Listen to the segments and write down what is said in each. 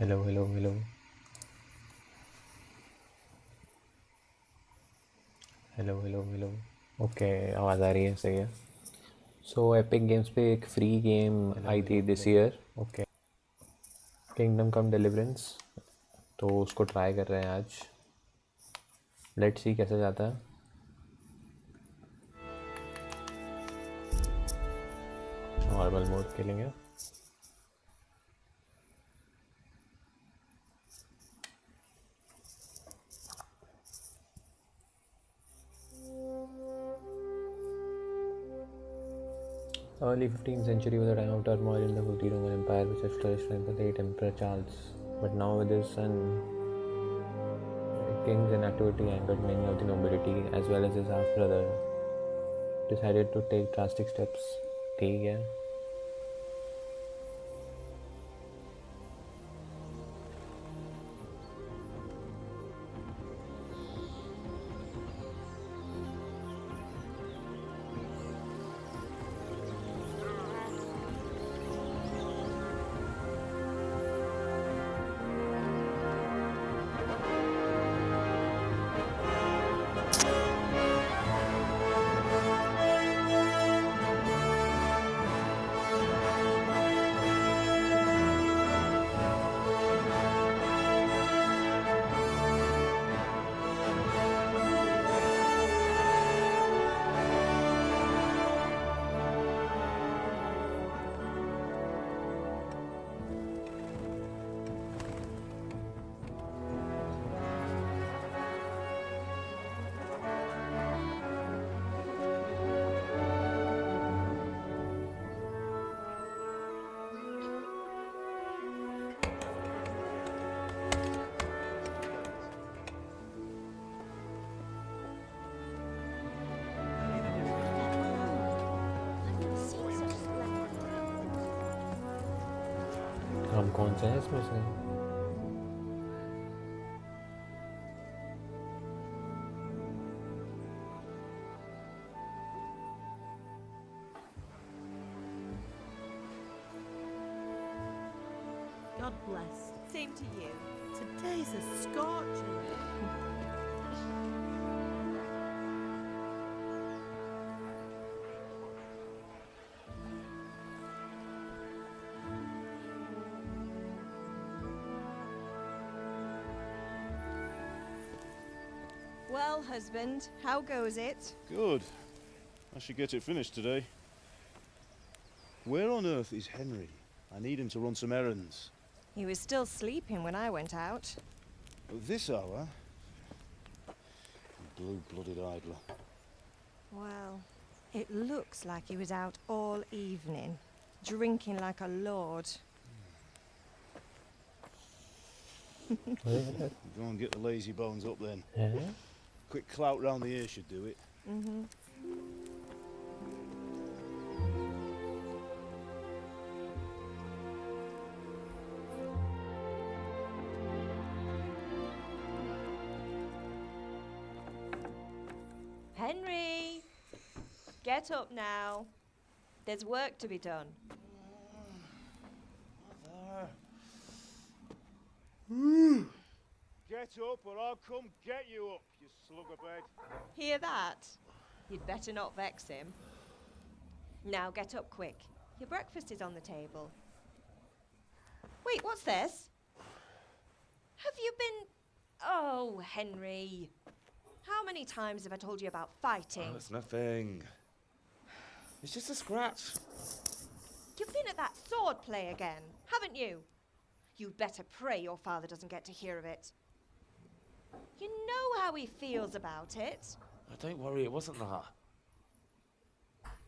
Hello hello hello hello hello hello okay, आवाज़ आ रही है, सही है। सो एपिक गेम्स पे एक फ्री गेम आई थी this year, okay, kingdom come deliverance. तो उसको ट्राई कर रहे हैं आज। लेट्स सी कैसे जाता है। नॉर्मल मोड खेलेंगे। Early 15th century was a time of turmoil in the Holy Roman Empire, which had flourished under the late Emperor Charles. But now, with his son, king's inactivity angered many of the nobility, as well as his half-brother, decided to take drastic steps. ठीक है। हम कौन से हैं इसमें से? God bless. Same to you. Today's a scorcher. Well, husband, how goes it? Good. I should get it finished today. Where on earth is Henry? I need him to run some errands. He was still sleeping when I went out. At this hour? Blue-blooded idler. Well, it looks like he was out all evening, drinking like a lord. Go and get the lazy bones up then. हैं? Quick clout round the ear should do it. Mm-hmm. Henry! Get up now. There's work to be done. Get up or I'll come get you up, you slug of bed. Hear that? You'd better not vex him. Now get up quick. Your breakfast is on the table. Wait, what's this? Have you been... Oh, Henry. How many times have I told you about fighting? Oh, it's nothing. It's just a scratch. You've been at that sword play again, haven't you? You'd better pray your father doesn't get to hear of it. You know how he feels about it. Oh, don't worry, it wasn't that.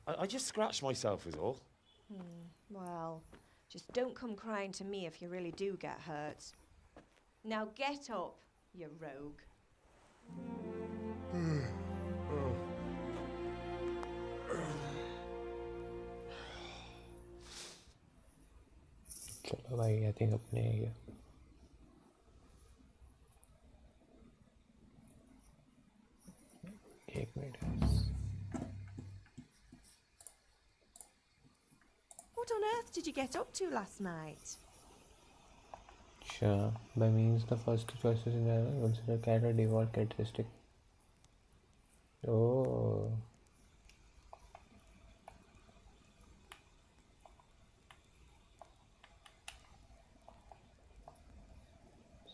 I just scratched myself is all. Well, just don't come crying to me if you really do get hurt. Now get up, you rogue. चलो भाई, I think अपने ये एक minute. What on earth did you get up to last night? Sure. By means the first two choices in the consider cat or default characteristic. Oh.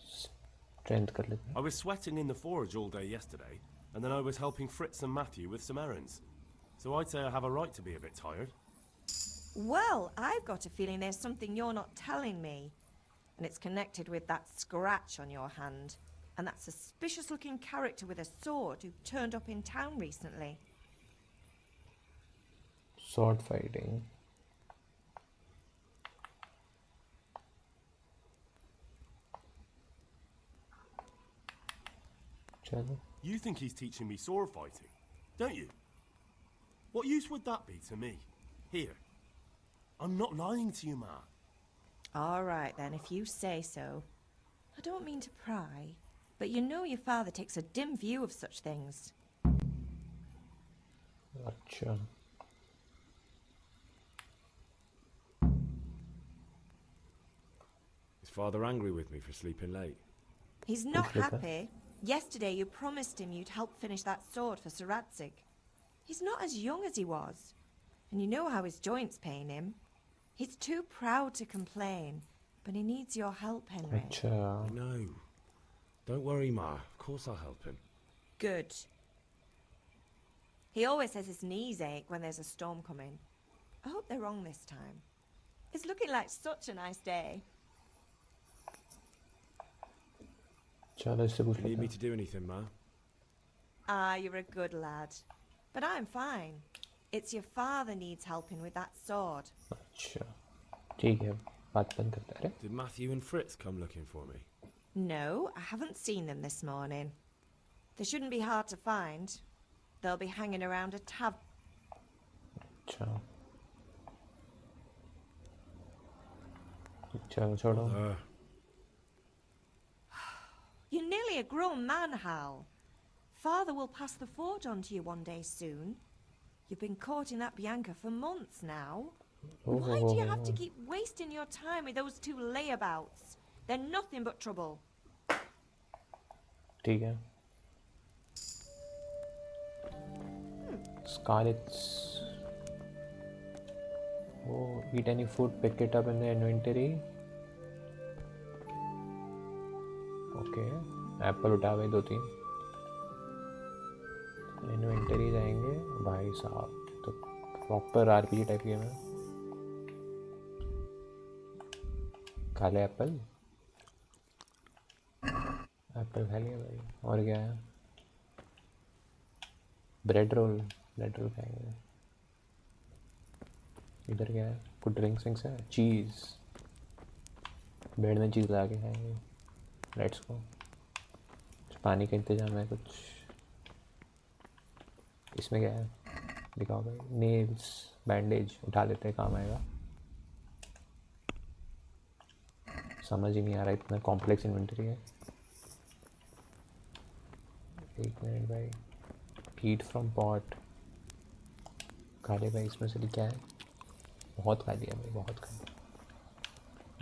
Strength कर लेते हैं. I was sweating in the forge all day yesterday, and then I was helping Fritz and Matthew with some errands. So I'd say I have a right to be a bit tired. Well, I've got a feeling there's something you're not telling me. And it's connected with that scratch on your hand. And that suspicious-looking character with a sword who turned up in town recently. Sword fighting. चलो. You think he's teaching me sword fighting, don't you? What use would that be to me? Here. I'm not lying to you, Ma. All right, then, if you say so. I don't mean to pry, but you know your father takes a dim view of such things. अच्छा. Is father angry with me for sleeping late? He's not Look at that. happy. Yesterday you promised him you'd help finish that sword for Sir Radzig. He's not as young as he was. And you know how his joints pain him. He's too proud to complain, but he needs your help, Henry. अच्छा. No. Don't worry, Ma. Of course I'll help him. Good. He always says his knees ache when there's a storm coming. I hope they're wrong this time. It's looking like such a nice day. चलो इससे पूछ Do you need लेते me हैं. to do anything, Ma? Ah, you're a good lad. But I'm fine. It's your father needs helping with that sword. अच्छा. ठीक है. बात बंद करते हैं. अरे. Did Matthew and Fritz come looking for me? No, I haven't seen them this morning. They shouldn't be hard to find. They'll be hanging around a tavern. अच्छा. चलो छोड़ो. You're nearly a grown man, Hal. Father will pass the forge on to you one day soon. You've been courting that Bianca for months now. Why do you have to keep wasting your time with those two layabouts? They're nothing but trouble. ठीक है. Scarlet's. Oh, eat any food, pick it up in the inventory. Okay. Apple उठा गए 2-3. Inventory जाएंगे. भाई साहब तो proper RPG type game है. खा ले एप्पल. एप्पल खा लिया भाई. और क्या है? ब्रेड रोल खाएंगे. इधर क्या है? कुछ ड्रिंक्स विंक्स है. चीज़. ब्रेड में चीज़ ला के खाएंगे. Let's go. पानी का इंतजाम है कुछ. इसमें क्या है? दिखाओ भाई. नेल्स बैंडेज उठा लेते हैं, काम आएगा. समझ ही नहीं आ रहा, इतना कॉम्प्लेक्स इन्वेंटरी है. एक मिनट भाई. फीड फ्रॉम पॉट खा ले भाई. इसमें से क्या है? बहुत खा लिया भाई, बहुत खा लिया.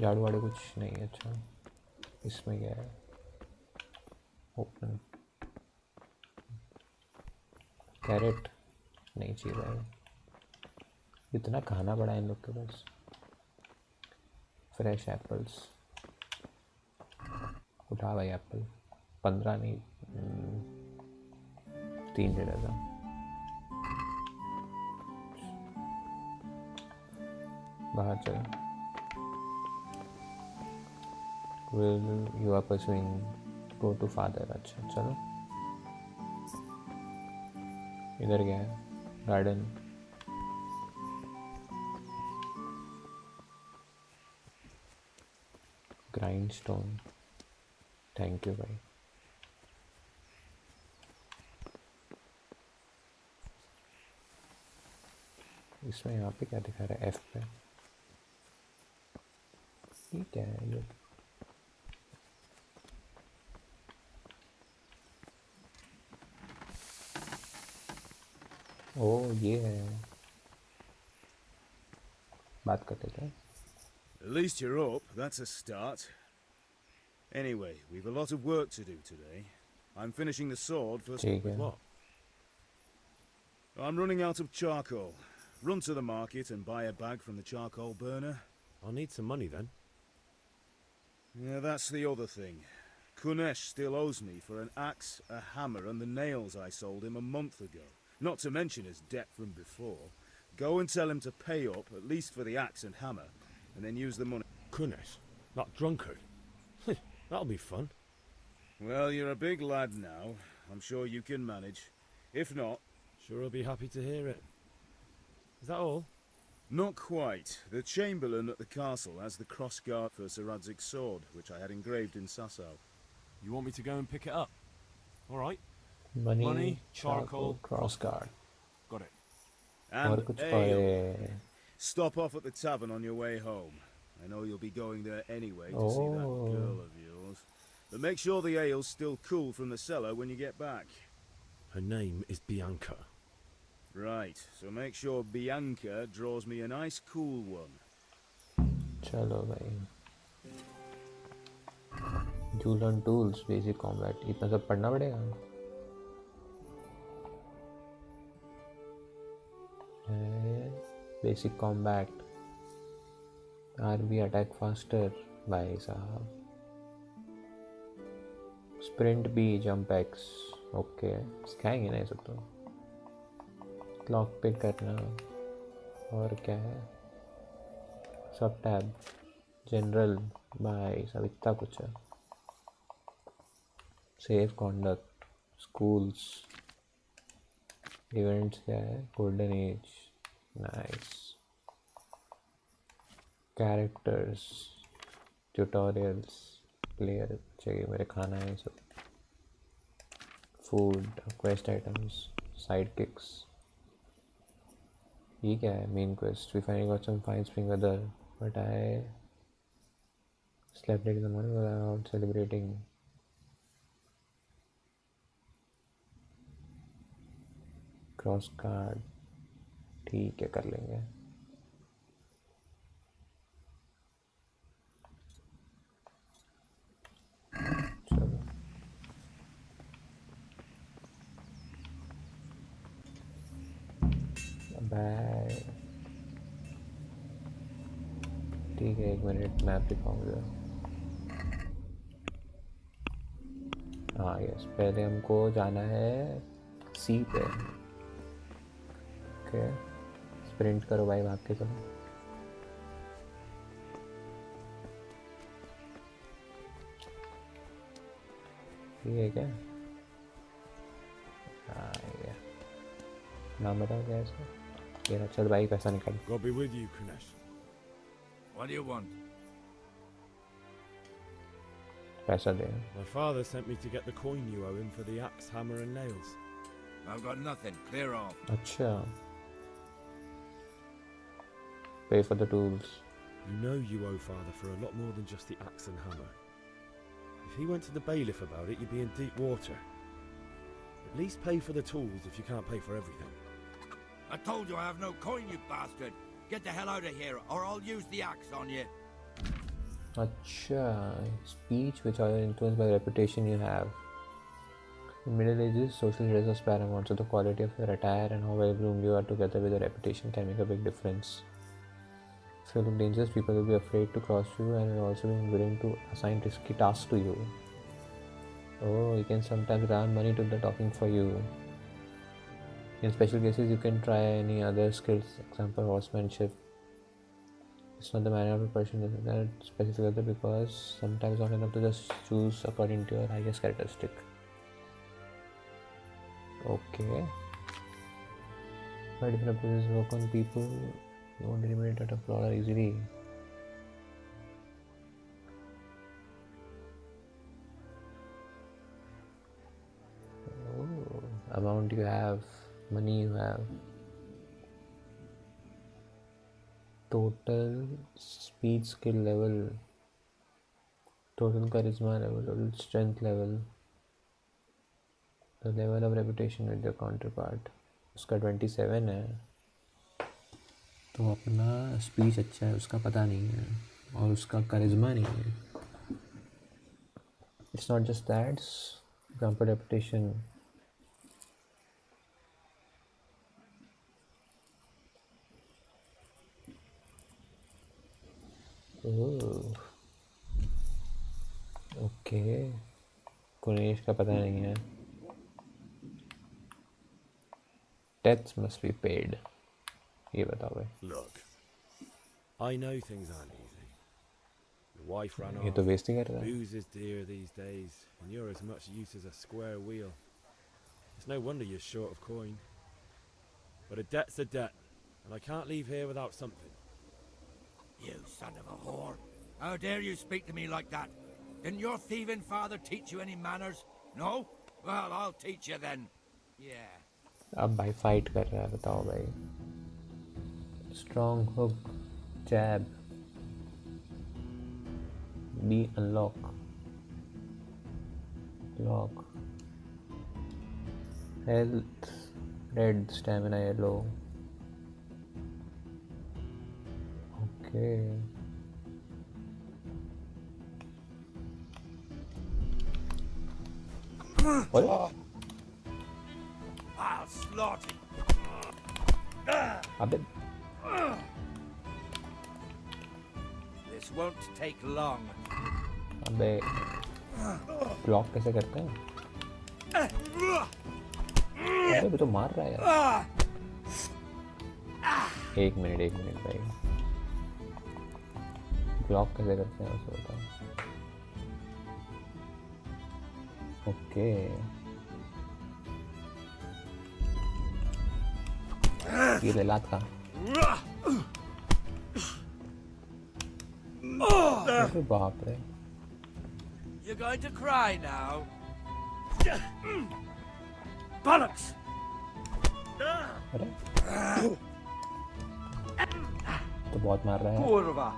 झाड़ू वाड़ू कुछ नहीं. अच्छा इसमें क्या है? ओपन कैरेट नहीं चाहिए भाई. इतना खाना पड़ा है इन लोग के पास. फ्रेश एप्पल्स उठा भाई. एप्पल 15 नहीं 3 दे रहा था. बाहर चल. Will you are pursuing go to father. अच्छा चलो. इधर क्या है? गार्डन. ग्राइंडस्टोन. थैंक यू भाई. इसमें यहाँ पे क्या दिखा रहा है? एफ पे. ये क्या है? ये ओ ये है. बात करते थे. At least you're up. That's a start. Anyway, we've a lot of work to do today. I'm finishing the sword first. ठीक With है. what? I'm running out of charcoal. Run to the market and buy a bag from the charcoal burner. I'll need some money then. Yeah, that's the other thing. Kunesh still owes me for an axe, a hammer, and the nails I sold him a month ago. Not to mention his debt from before. Go and tell him to pay up, at least for the axe and hammer, and then use the money. Kunesh, that drunkard. That'll be fun. Well, you're a big lad now. I'm sure you can manage. If not... Sure I'll be happy to hear it. Is that all? Not quite. The Chamberlain at the castle has the crossguard for Sir Radzig's sword, which I had engraved in Sasau. You want me to go and pick it up? All right. Money, charcoal, crossguard. Got it. और And कुछ ale. और Stop off at the tavern on your way home. I know you'll be going there anyway to see that Oh. girl of yours. But make sure the ale's still cool from the cellar when you get back. Her name is Bianca. Right, so make sure Bianca draws me a nice cool one. चलो भाई. You learn tools, basic combat. इतना सब पढ़ना पड़ेगा. Basic combat. RB attack faster. भाई साहब. Sprint B, jump X. Okay. सिखाएंगे ना ये सब तो. Clock pick करना. और क्या है? सब टैब. जनरल. भाई सब इतना कुछ है. Safe conduct. स्कूल्स. इवेंट्स क्या है? Golden age. Nice. Characters. Tutorials. Player चाहिए मेरे खाना है सब. Food. Quest items. Side kicks. ये क्या है? Main quest. We finding got some fine spring weather but I slept late in the morning without celebrating. Cross card. ठीक है कर लेंगे. चलो बाय. ठीक है 1 मिनट मैप दिखाऊंगा. हाँ यस. पहले हमको जाना है सी पे. ओके. स्प्रिंट करो भाई भाग के चलो. ये है क्या? हाँ ये. नाम बताओ क्या है इसका? ये रहा. चल भाई पैसा निकाल. God be with you, Kunesh. What do you want? पैसा दे. My father sent me to get the coin you owe him for the axe, hammer and nails. I've got nothing. Clear off. अच्छा. Pay for the tools. You know you owe father for a lot more than just the axe and hammer. If he went to the bailiff about it, you'd be in deep water. At least pay for the tools if you can't pay for everything. I told you I have no coin, you bastard. Get the hell out of here, or I'll use the axe on you. अच्छा. Speech which are influenced by the reputation you have. In Middle Ages, social status was paramount, so the quality of your attire and how well groomed you are together with your reputation can make a big difference. If you look dangerous, people will be afraid to cross you and will also be willing to assign risky tasks to you. Oh, you can sometimes grant money to the talking for you. In special cases, you can try any other skills, example horsemanship. It's not the manner of a person to that specific other because sometimes not enough to just choose according to your highest characteristic. Okay. Why different approaches work on people? You won't eliminate that flaw easily. Oh, amount you have, money you have. Total speed skill level, total charisma level, total strength level, the level of reputation with your counterpart. उसका 27 है तो अपना speech अच्छा है उसका पता नहीं है और उसका करिश्मा नहीं है. It's not just that, it's example repetition. Okay कुनेश का पता नहीं है. Debts must be paid. ये बताओ भाई. Look, I know things aren't easy. Your wife ran ये off. तो वेस्ट ही कर रहा है. Booze is dear these days, and you're as much use as a square wheel. It's no wonder you're short of coin. But a debt's a debt, and I can't leave here without something. You son of a whore. How dare you speak to me like that? Didn't your thieving father teach you any manners? No? Well, I'll teach you then. Yeah. अब भाई fight कर रहा है, बताओ भाई. Strong hook, jab, B unlock, lock, health, red, stamina yellow. Okay. What? I'll slaughter you. अबे This won't take long. अबे block कैसे करते हैं? अबे वो तो मार रहा है यार. एक मिनट भाई. ब्लॉक कैसे करते हैं उसे बताओ. ओके. ये ले लात का. अरे बाप रे. You're going to cry now. Bollocks! अरे तो बहुत मार रहा है. Kurva!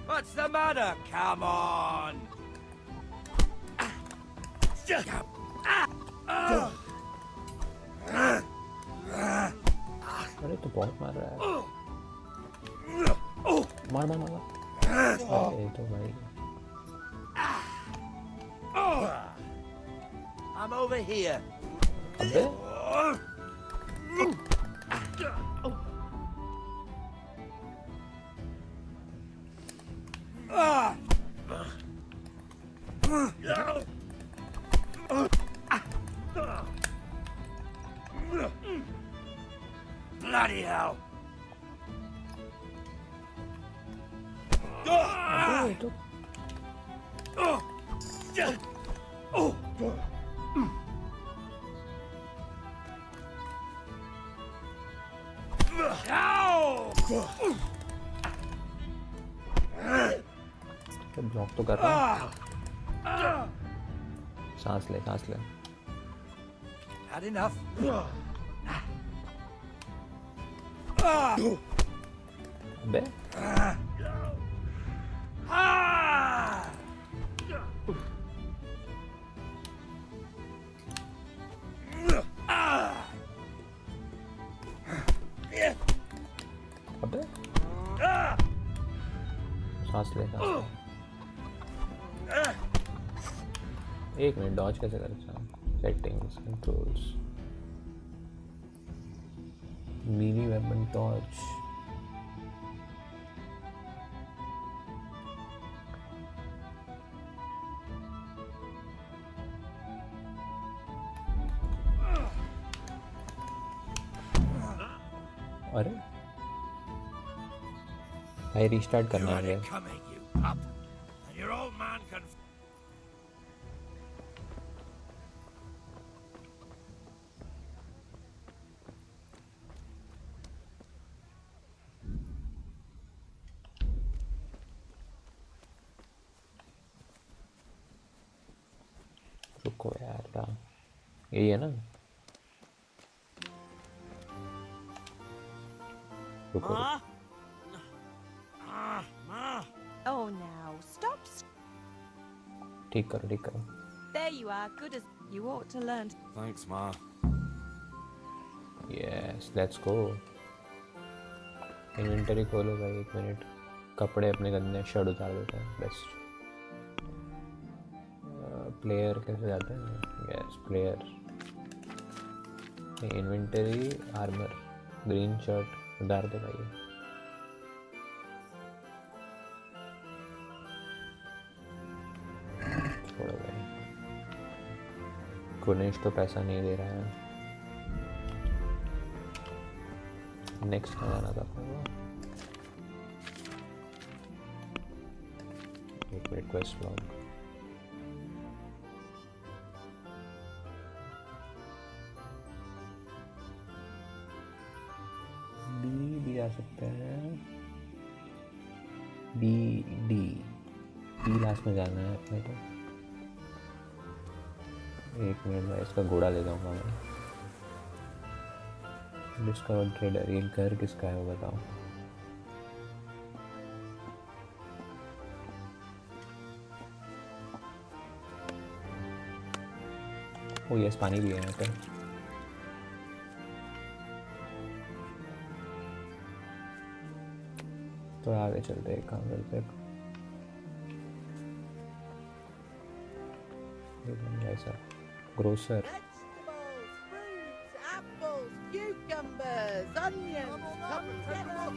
What's the matter? Come on! अरे तो बहुत मार रहा है. मार. अरे तो भाई. I'm over here. अबे Bloody hell! अबे तो ब्लॉक तो कर रहा हूँ. सांस ले. Had enough? अबे अबे सांस ले. एक मिनट. डॉज कैसे करता हूँ? Settings, controls, mini weapon torch. अरे भाई रीस्टार्ट करना You're है. coming, you pup. And your old man can... रुको यार. यही है ना? रुको. Oh, now stop. ठीक करो. There you are, good as you ought to learn. Thanks, Ma. Yes, let's go. Inventory खोलो भाई, 1 मिनट. कपड़े अपने गंदे, शर्ट उतार देता है. बेस्ट. प्लेयर कैसे जाते हैं? Yes, player. Inventory, armour, green shirt उतार दे भाई. छोड़ो भाई. कुनेश तो पैसा नहीं दे रहा है. नेक्स्ट का गाना था वो. एक रिक्वेस्ट लॉग. बी भी आ सकते हैं. डी लास्ट में जाना है अपने को. 1 मिनट में इसका घोड़ा ले जाऊंगा मैं. Discover trader. ये घर किसका है वो बताओ. ओ यस, पानी भी है यहाँ पे. तो आगे चलते हैं. काम करते हैं ऐसा. Grocer. Vegetables, fruits, apples, cucumbers, onions. Come together.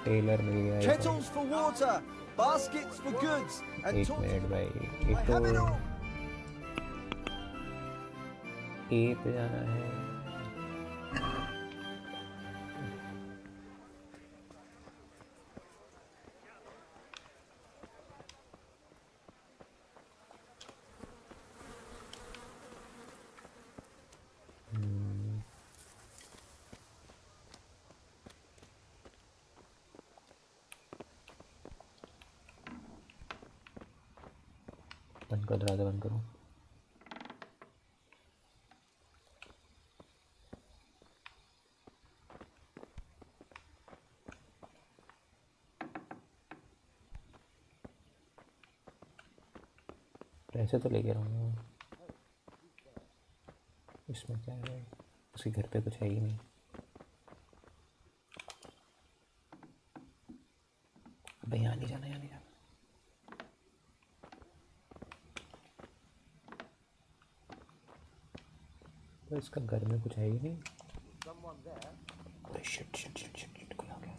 Tailor मिल गया. Kettles for water, baskets for goods, and 1 minute भाई. I एक have it तो all. ए पे जाना है. बंद कर. दरवाजा बंद करो. पैसे तो लेके रहूँगा. इसमें क्या है? उसके घर पे कुछ है ही नहीं. अबे यहाँ नहीं जाना, यहाँ नहीं जाना. तो इसका घर में कुछ है ही नहीं. अबे शिट, कोई आ गया.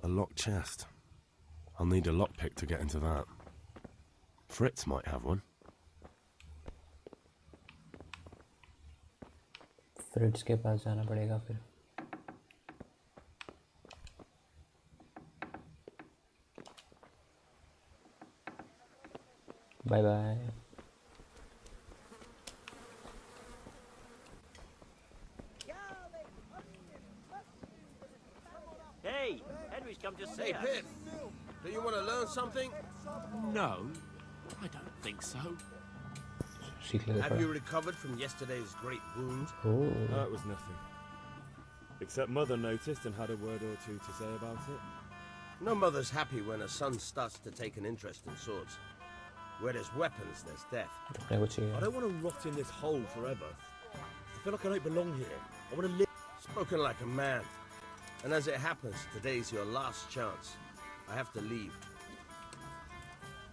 A locked chest. I'll need a lockpick to get into that. Fritz might have one. Fritz के पास जाना पड़ेगा फिर. Bye bye. Hey, Henry's come to see Hey, us. Pip, do you want to learn something? No, I don't think so. सीख लेते Have you थोड़ा. recovered from yesterday's great wound? Oh. It was nothing. Except Mother noticed and had a word or two to say about it. No mother's happy when her son starts to take an interest in swords. Where there's weapons, there's death. अपने को चाहिए. I don't want to rot in this hole forever. I feel like I don't belong here. I want to live. Spoken like a man. And as it happens, today's your last chance. I have to leave.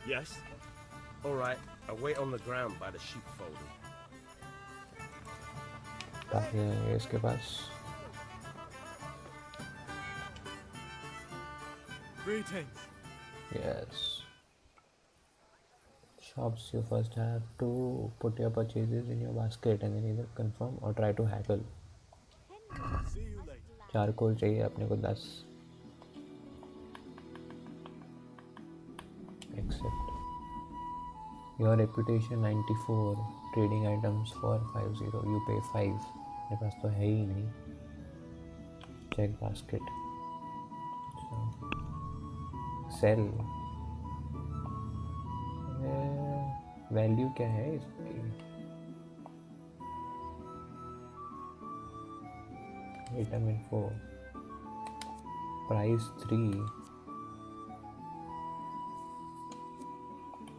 Yes. All right, I wait on the ground by the sheepfold. बाकी है इसके पास. Greetings. Yes. Shops, you first have to put your purchases in your basket and then either confirm or try to haggle. See you later. Charcoal चाहिए अपने को 10. Accept. Your reputation 94. Trading items for 50. You pay 5. मेरे पास तो है ही नहीं. Check basket. Cell value क्या है इसकी? Item info, price 3।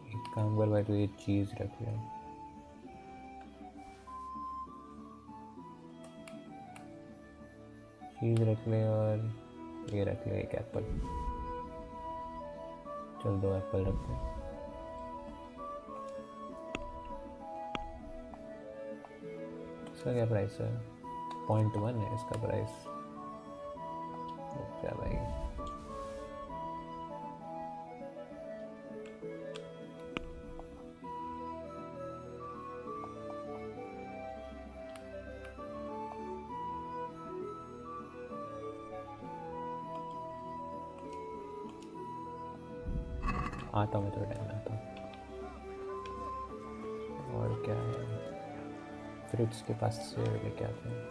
एक काम कर भाई, तो ये चीज रख ले। चीज रख ले और ये रख ले एक एप्पल। चल 2 एप्पल रखते हैं। इसका क्या प्राइस है? 0.1 है इसका प्राइस। क्या भाई, आता हूँ मैं थोड़ा टाइम में आता हूँ। और क्या है, फ्रिट्स के पास से लेके आते हैं।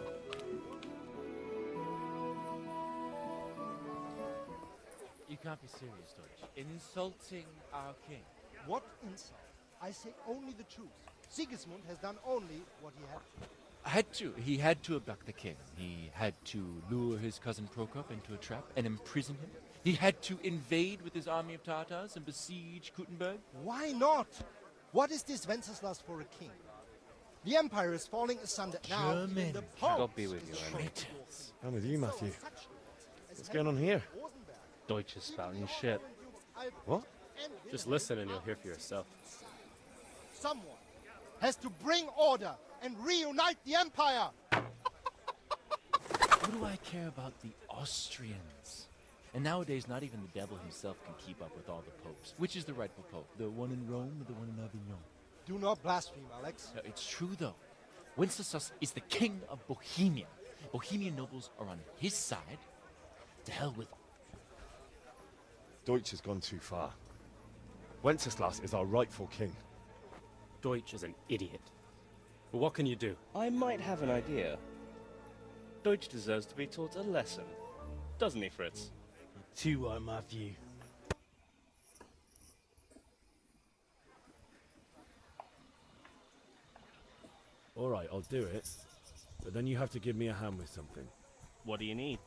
You can't be serious, Deutsch. In insulting our king. What insult? I say only the truth. Sigismund has done only what he had to. He had to abduct the king. He had to lure his cousin Prokop into a trap and imprison him. He had to invade with his army of Tatars and besiege Kuttenberg. Why not? What is this Wenceslas for a king? The empire is falling asunder now. Even the Pope God be with you, Henry. I'm with you, Matthew. What's going on here? Deutsch is spouting shit. What? Just listen and you'll hear for yourself. Someone has to bring order and reunite the empire. What do I care about the Austrians? And nowadays, not even the devil himself can keep up with all the popes. Which is the rightful pope? The one in Rome or the one in Avignon? Do not blaspheme, Alex. No, it's true, though. Wenceslas is the king of Bohemia. Bohemian nobles are on his side. To hell with... Deutsch has gone too far. Wenceslas is our rightful king. Deutsch is an idiot. But what can you do? I might have an idea. Deutsch deserves to be taught a lesson. Doesn't he, Fritz? Too right, Matthew. All right, I'll do it. But then you have to give me a hand with something. What do you need?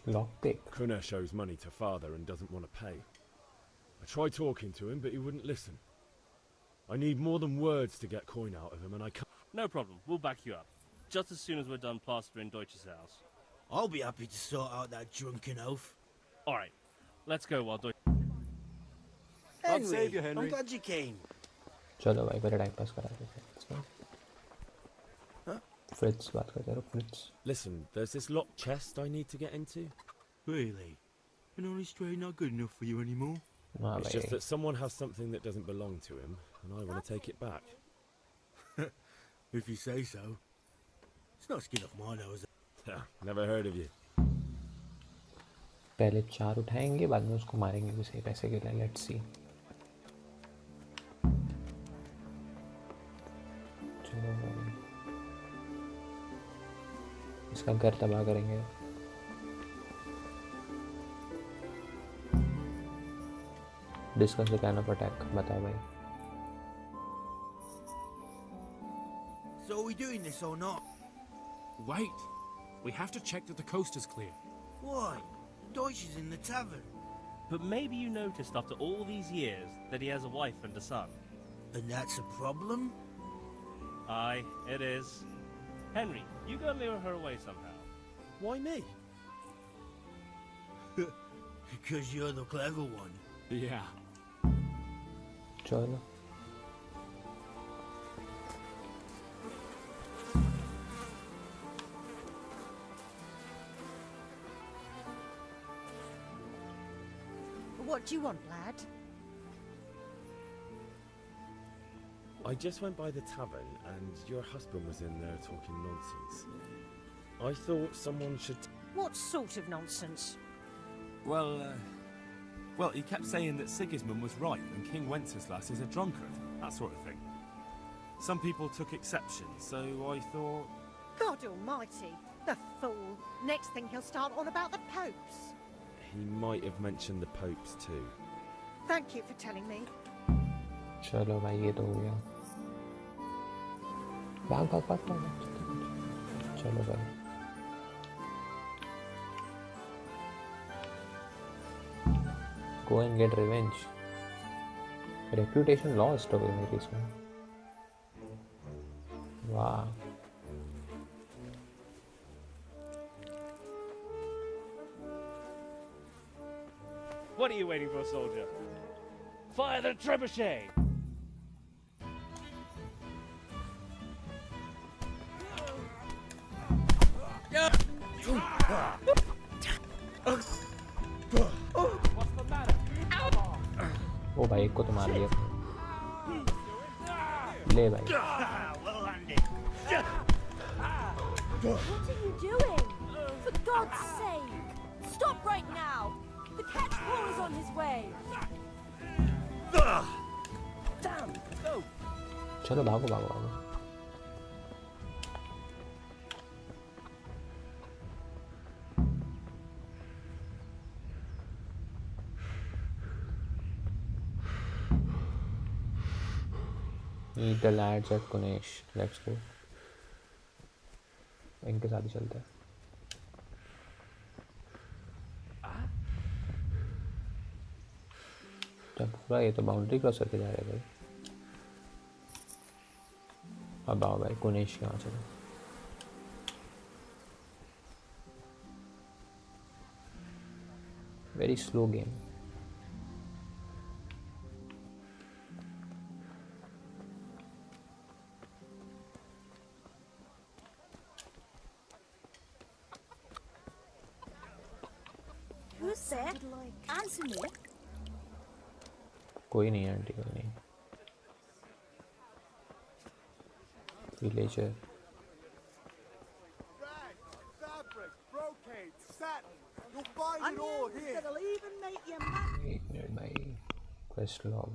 Lockpick. Kunesh owes money to father and doesn't want to pay. I tried talking to him, but he wouldn't listen. I need more than words to get coin out of him, and I can't... No problem. We'll back you up. Just as soon as we're done plastering Deutsch's house. I'll be happy to sort out that drunken oaf. All right. Let's go while Deutsch... Henry, save you, Henry. I'm glad you came. चलो भाई पहले time pass करा देते हैं। Fritz बात करते रहो, Fritz. Listen, there's this locked chest I need to get into. Really? An honest trade not good enough for you anymore? It's just that someone has something that doesn't belong to him, and I want to take it back. If you say so. It's not skin off my nose. Never heard of you. पहले 4 उठाएंगे, बाद में उसको मारेंगे किसी पैसे के लिए। Let's see. चलो इसका घर तबाह करेंगे। Discuss the kind of attack, बता भाई। So are we doing this or not? Wait. We have to check that the coast is clear. Why? Deutsch is in the tavern. But maybe you noticed after all these years that he has a wife and a son. And that's a problem? Aye, it is. Henry, you go lure her away somehow. Why me? Because you're the clever one. Yeah. चलो What do you want, lad? I just went by the tavern, and your husband was in there talking nonsense. I thought someone should... What sort of nonsense? Well, he kept saying that Sigismund was right and King Wenceslas is a drunkard, that sort of thing. Some people took exception, so I thought... God almighty, the fool. Next thing he'll start on about the popes. he might have mentioned the popes too. Thank you for telling me. चलो भाई ये तो हो गया. भाग. चलो भाई. Go and get revenge. Reputation lost हो गई मेरी इसमें. वाह. What are you waiting for, soldier? Fire the trebuchet! What's the matter? ओ भाई एक को तो मार दिया. ले भाई. What are you doing? For God's sake! Stop right now! The catchpole is on his way! Damn! Go! चलो भागो. Meet the lads at Kunesh. Let's go. इनके साथ ही चलते हैं. जब पूरा ये तो बाउंड्री क्रॉस करके जा रहे हैं भाई. अब आओ भाई कुनेश के वहाँ चलो. Very slow game. Who's there? Answer me. कोई नहीं आंटी कोई नहीं. Villager. Fabric, brocade, satin. You'll find it all here. That'll even make you mad. 8 minute भाई. Quest log.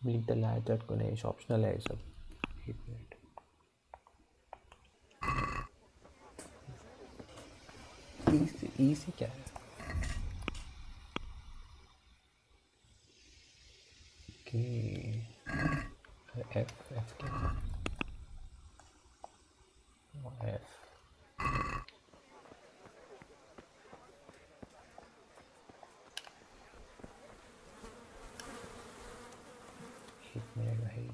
Meet the lads at Kunesh. Optional है ये सब. 8 minute. Easy क्या है? Okay. F क्या है? F. एक मिनट भाई.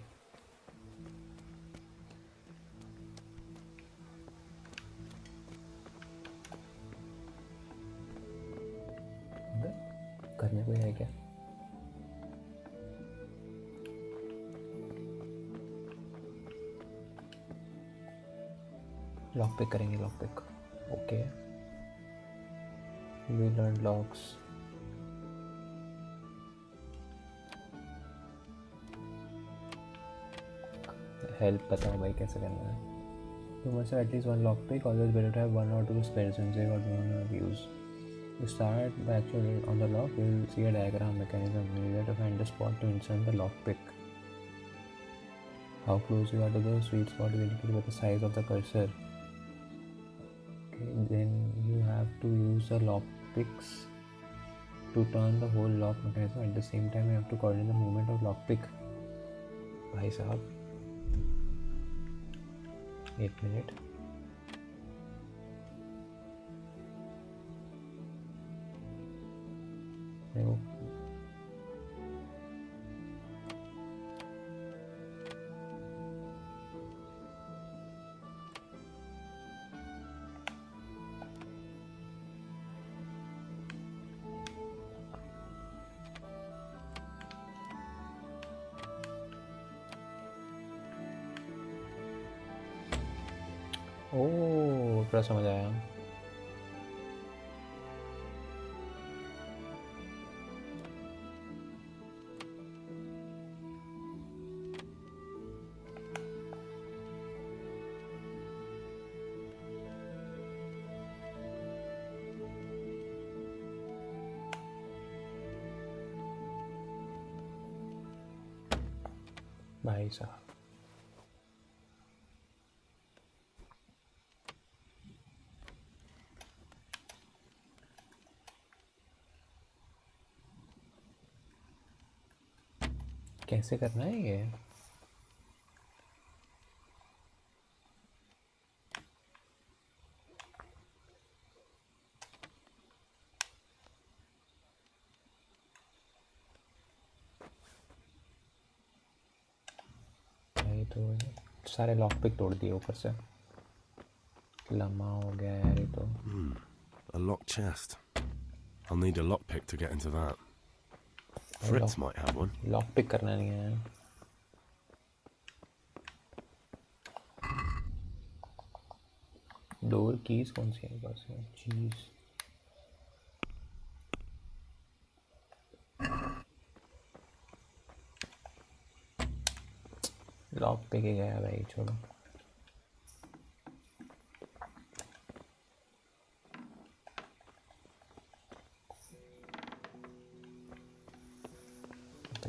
करने को है क्या? लॉक पिक करेंगे. Lock pick. Okay. We learn locks. Help बताओ भाई कैसे करना है. You must have at least one lockpick. Always better to have one or two spares since they got one of use. You start by actually on the lock. You will see a diagram mechanism. You need to find the spot to insert the lockpick. How close you are to the sweet spot will indicate by the size of the cursor. Okay, then you have to use the lockpicks to turn the whole lock mechanism. At the same time, you have to coordinate the movement of lockpick. भाई साहब. 1 minute. देखो. ओह थोड़ा समझ आया. भाई साहब. कैसे करना है ये? ये तो सारे लॉक पिक तोड़ दिए ऊपर से। लम्बा हो गया यार ये तो। A locked chest. I'll need a lockpick to get into that. Fritz might have one. Lock pick करना नहीं है। डोर कीज कौन सी है बस? चीज लॉक पिक ही गया भाई, छोड़ो।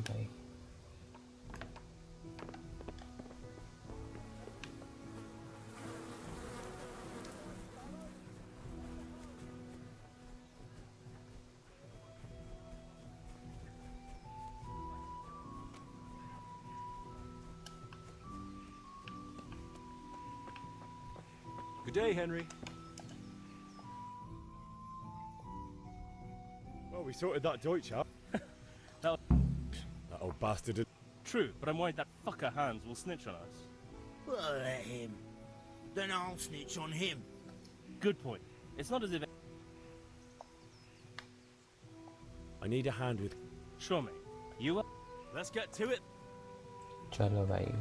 भाई Good day, Henry. Well, we sorted that Deutsch out. That old bastard. True, but I'm worried that fucker Hans will snitch on us. Well, let him. Then I'll snitch on him. Good point. It's not as if... I need a hand with... Sure, mate. You up? Let's get to it. चलो भाई।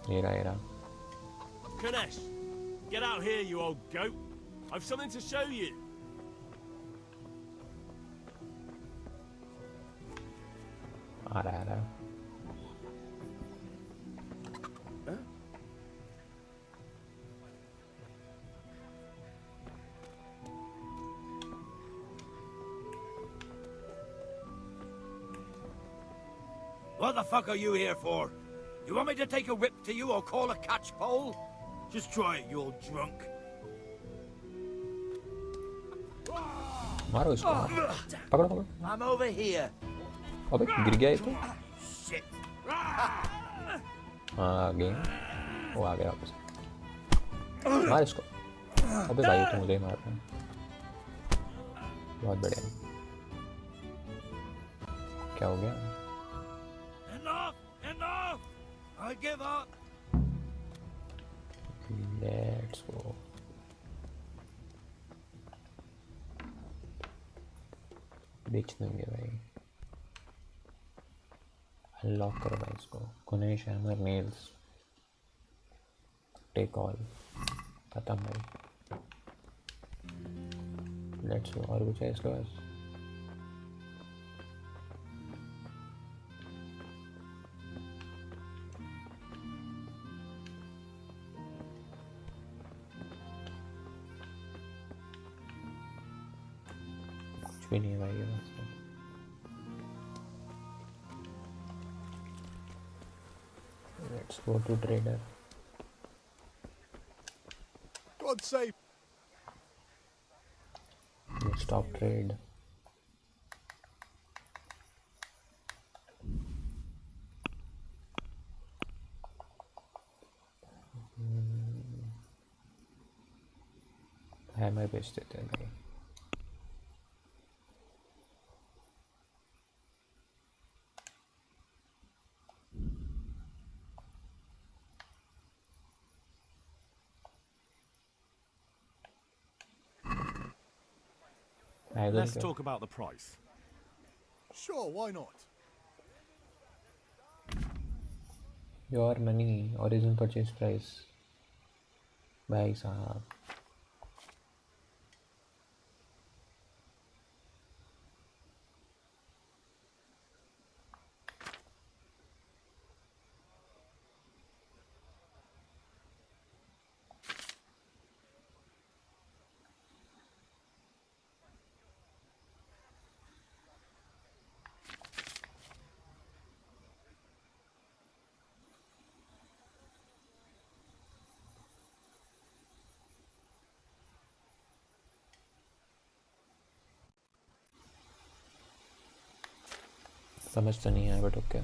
ये रहा। Kanesh, get out here, you old goat. I've something to show you. आ रहा है। What the fuck are you here for? You want me to take a whip to you or call a catch pole? Just try it, you old drunk. मारो इसको। पकड़ो पकड़ो। I'm over here. अबे गिर गया ये तो। Shit. हाँ गेम वो आ गया वापस। मार इसको। अबे भाई तुम मुझे ही मार रहे हो। बहुत बढ़िया। क्या हो गया? Enough! Enough! I give up. Let's go. बेच देंगे भाई। अनलॉक करो भाई इसको। कुनेश हैमर नेल्स टेक ऑल खत्म भाई। Let's go. और कुछ है इसके पास? कुछ भी नहीं है भाई ये बस। Let's go to trader. God save. Let's stop trade. Hammer बेच देते हैं भाई। Let's talk about the price. Sure, why not? Your money, origin purchase price. भाई साहब समझ तो नहीं आया बट ओके।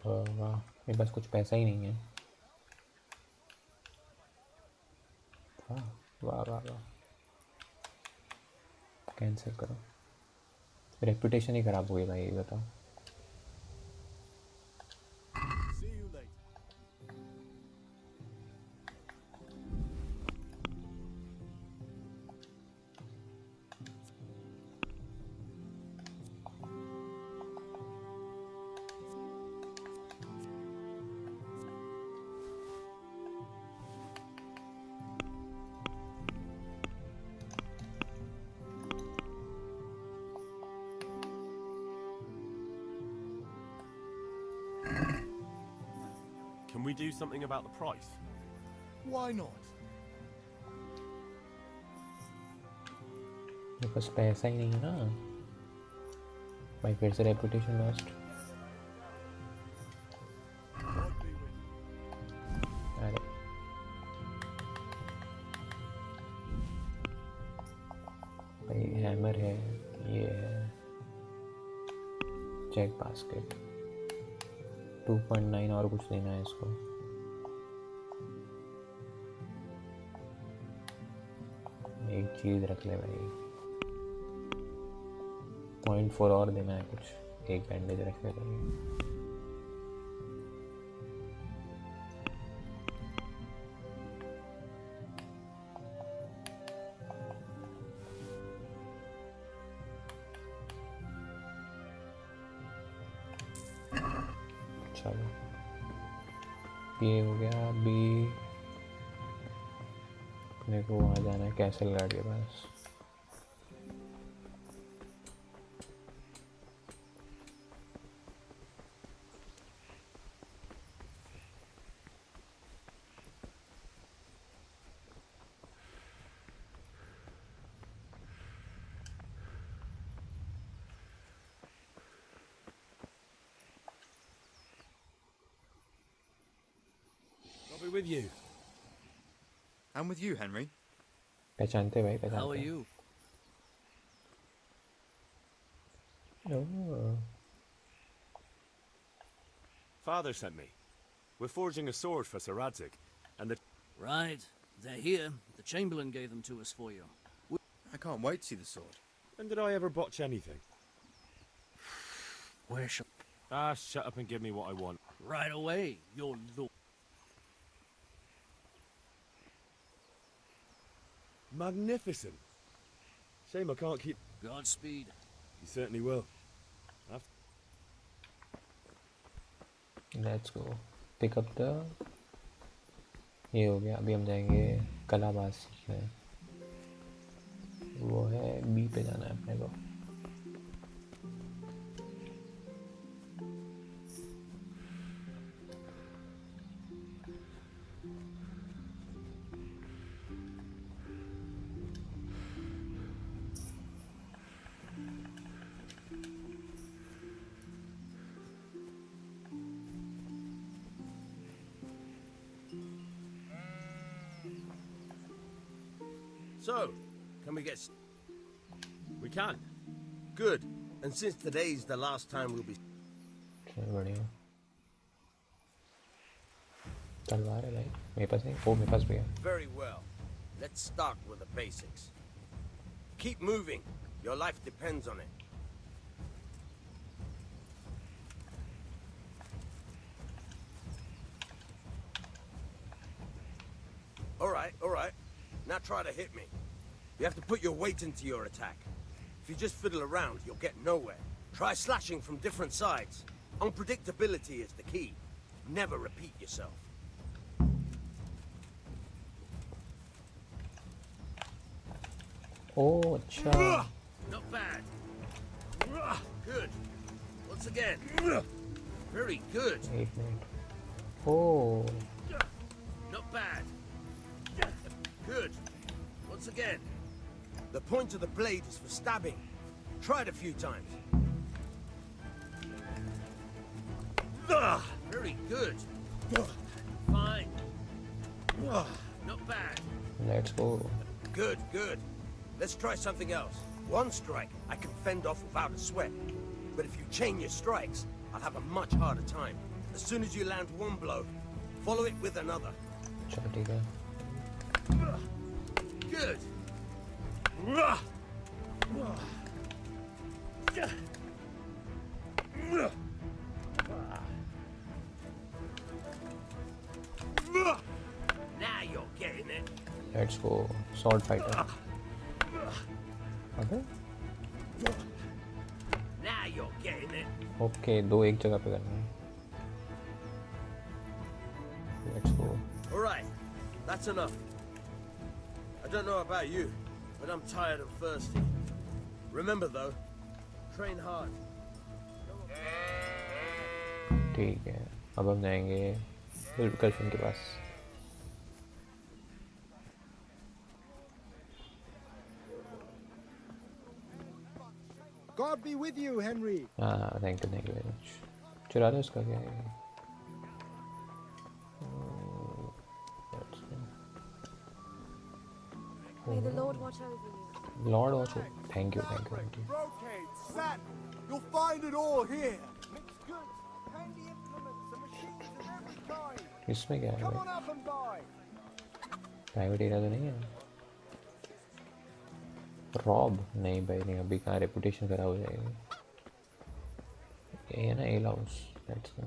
वाह मेरे पास कुछ पैसा ही नहीं है। वाह वाह वाह वाह, कैंसिल करो। रेपुटेशन ही खराब हो गई भाई, बताओ। See you later. Can we do something about the price? Why not? मेरे पास पैसा ही नहीं है ना भाई, फिर से रेपुटेशन लॉस्ट। अरे भाई हैमर है, ये है चेक बास्केट 2.9 और कुछ देना है इसको। एक चीज़ रख ले भाई, 0.4 और देना है कुछ, एक बैंडेज रख ले भाई। चलो ये हो गया। अभी अपने को वहाँ जाना है कैसल गार्ड के पास। I'll be with you. I'm with you, Henry. पहचानते भाई, पहचानते। How are you? Oh. Father sent me. We're forging a sword for Sir Radzig, and the... Right. They're here. The Chamberlain gave them to us for you. I can't wait to see the sword. When did I ever botch anything? Where shall... Ah, shut up and give me what I want. Right away, your lord. Magnificent. Shame I can't keep... Godspeed. You certainly will. Let's go. Pick up the... ये हो गया। अभी हम जाएंगे कलाबाज सीखने, वो है B पे जाना है अपने को। So, can we get... We can. Good. And since today's the last time we'll be... बढ़िया। तलवार है भाई मेरे पास नहीं, वो मेरे पास भी है। Very well. Let's start with the basics. Keep moving. Your life depends on it. All right. Now try to hit me. You have to put your weight into your attack. If you just fiddle around, you'll get nowhere. Try slashing from different sides. Unpredictability is the key. Never repeat yourself. Oh, अच्छा। Not bad. Good. Once again. Very good. एक minute. Oh. Not bad. Good. Once again. The point of the blade is for stabbing. Try it a few times. Very good. Fine. Not bad. Let's go. Good. Let's try something else. One strike, I can fend off without a sweat. But if you chain your strikes, I'll have a much harder time. As soon as you land one blow, follow it with another. चलो ठीक है. Good. Now you're getting it. Let's go. Sword fighter. Okay. Now you're getting it. Okay, दो एक जगह पे करना है. Let's go. All right, that's enough. I don't know about you, but I'm tired and thirsty. Remember though, train hard. ठीक है. अब हम जाएंगे गर्लफ्रेंड के पास. God be with you, Henry. Thank you very much. चुरा ले उसका क्या है? May the Lord watch over you. Lord watch over. Thank you, thank you, thank you. Brocade, satin. You'll find it all here. Mixed goods, handy implements, and machines of every kind. इसमें क्या है Come भाई? on up and buy. Private area तो नहीं है. Rob नहीं भाई नहीं. अभी कहाँ रेपुटेशन खराब हो जाएगी. ये है ना एल हाउस. Let's go.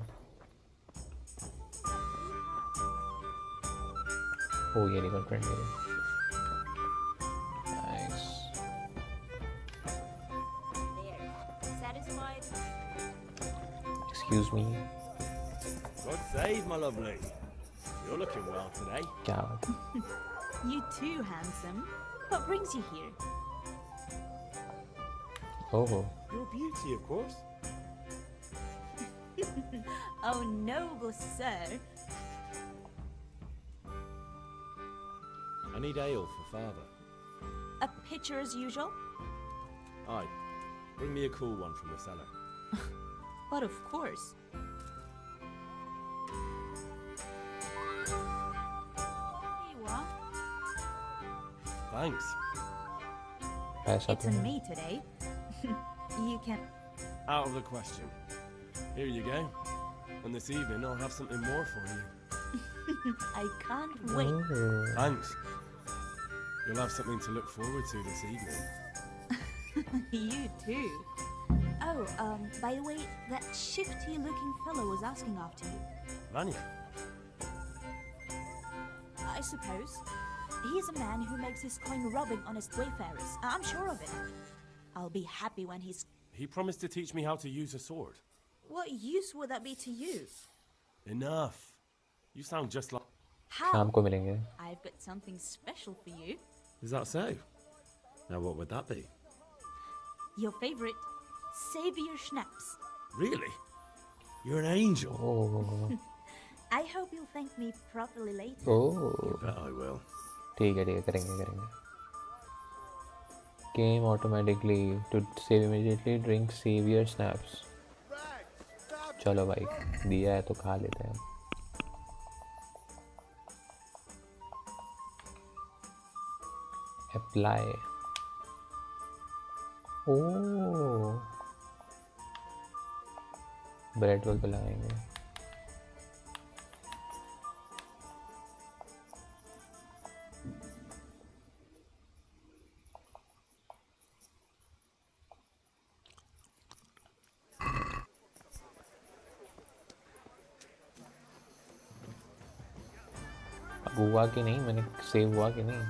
ओ ये निकल फ्रेंड मेरे. Nice. Satisfied? Excuse me. God save, my lovely. You're looking well today. क्या बात है? You too, handsome. What brings you here? Oh. Your beauty, of course. Oh, noble sir. I need ale for father. A pitcher as usual? Aye. Bring me a cool one from the cellar. But of course. Here you are. Thanks. It's on me today. You can... Out of the question. Here you go. And this evening I'll have something more for you. I can't wait. Thanks. You'll have something to look forward to this evening. You too. Oh, by the way, that shifty-looking fellow was asking after you. Vanya? I suppose. He's a man who makes his coin robbing honest wayfarers. I'm sure of it. I'll be happy when he's... He promised to teach me how to use a sword. What use would that be to you? Enough. You sound just like... How? शाम को मिलेंगे. I've got something special for you. Is that so? Now what would that be? Your favorite, Savior Schnapps. Really? You're an angel. Oh. I hope you'll thank me properly later. Oh. You bet I will. ठीक है करेंगे. Game automatically to save immediately. Drink Savior Snaps. चलो भाई दिया है तो खा लेते हैं. Apply. Oh. ब्रेड रोल पे लगाएंगे. हुआ कि नहीं. मैंने सेव हुआ कि नहीं.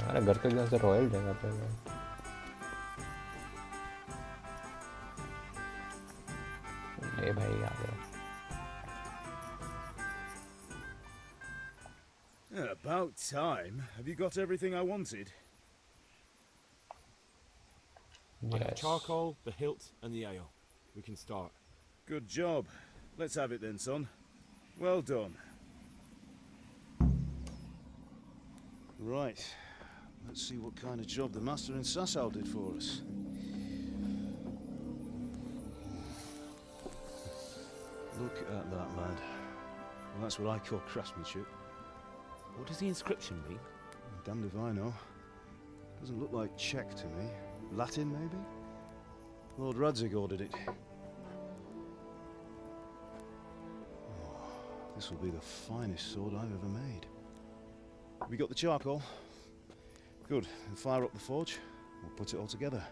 अरे घर के एकदम से रॉयल जगह पे है. ये भाई आ गया. About time. Have you got everything I wanted? I have charcoal, the hilt, and the ale. We can start. Good job. Let's have it then, son. Well done. Right. Let's see what kind of job the master in Sasau did for us. Look at that, lad. Well, that's what I call craftsmanship. What does the inscription mean? Damned if I know. Doesn't look like Czech to me. Latin, maybe? Lord Radzig ordered it. Oh, this will be the finest sword I've ever made. We got the charcoal? Good. Then fire up the forge. We'll put it all together.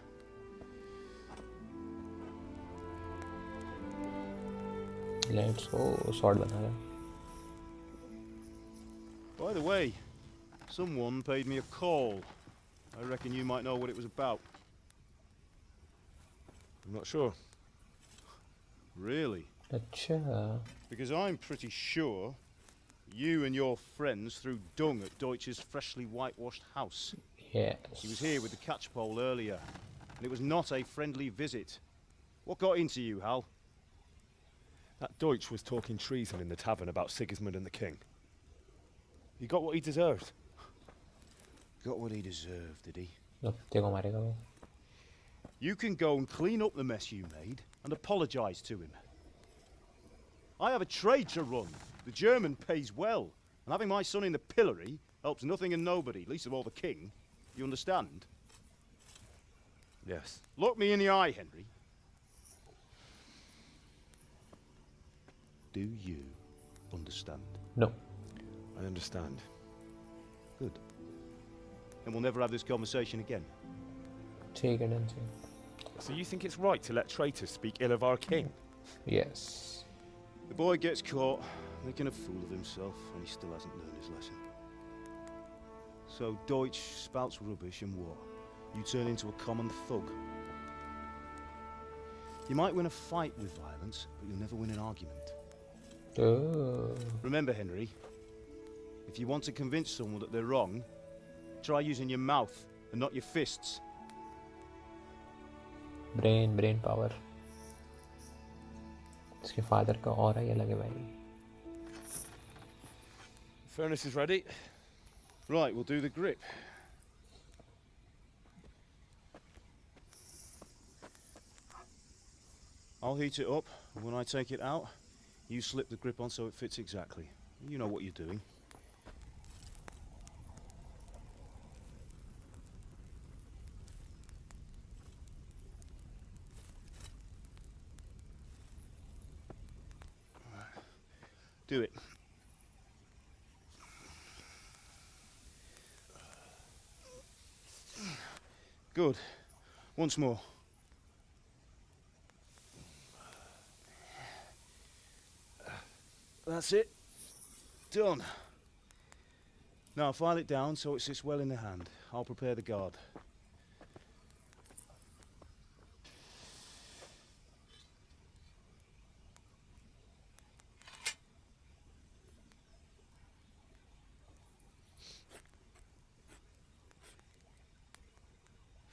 Let's go. Sword bana rahe. By the way, someone paid me a call. I reckon you might know what it was about. I'm not sure. Really? Acha. Because I'm pretty sure you and your friends threw dung at Deutsch's freshly whitewashed house. Yes. He was here with the catchpole earlier, and it was not a friendly visit. What got into you, Hal? That Deutsch was talking treason in the tavern about Sigismund and the king. He got what he deserved. Got what he deserved, did he? Tego marega wo. You can go and clean up the mess you made and apologise to him. I have a trade to run. The German pays well, and having my son in the pillory helps nothing and nobody, least of all the king. You understand? Yes. Look me in the eye, Henry. Do you understand? No. I understand. Good. Then we'll never have this conversation again. ठीक है done से. So you think it's right to let traitors speak ill of our king? Yes. The boy gets caught, making a fool of himself, and he still hasn't learned his lesson. So Deutsch spouts rubbish, and what? You turn into a common thug. You might win a fight with violence, but you'll never win an argument. Oh. Remember, Henry, if you want to convince someone that they're wrong, try using your mouth and not your fists. Brain power. इसके father का और ही अलग है भाई. Furnace is ready. Right, we'll do the grip. I'll heat it up, and when I take it out, you slip the grip on so it fits exactly. You know what you're doing. Do it. Good. Once more. That's it. Done. Now file it down so it sits well in the hand. I'll prepare the guard.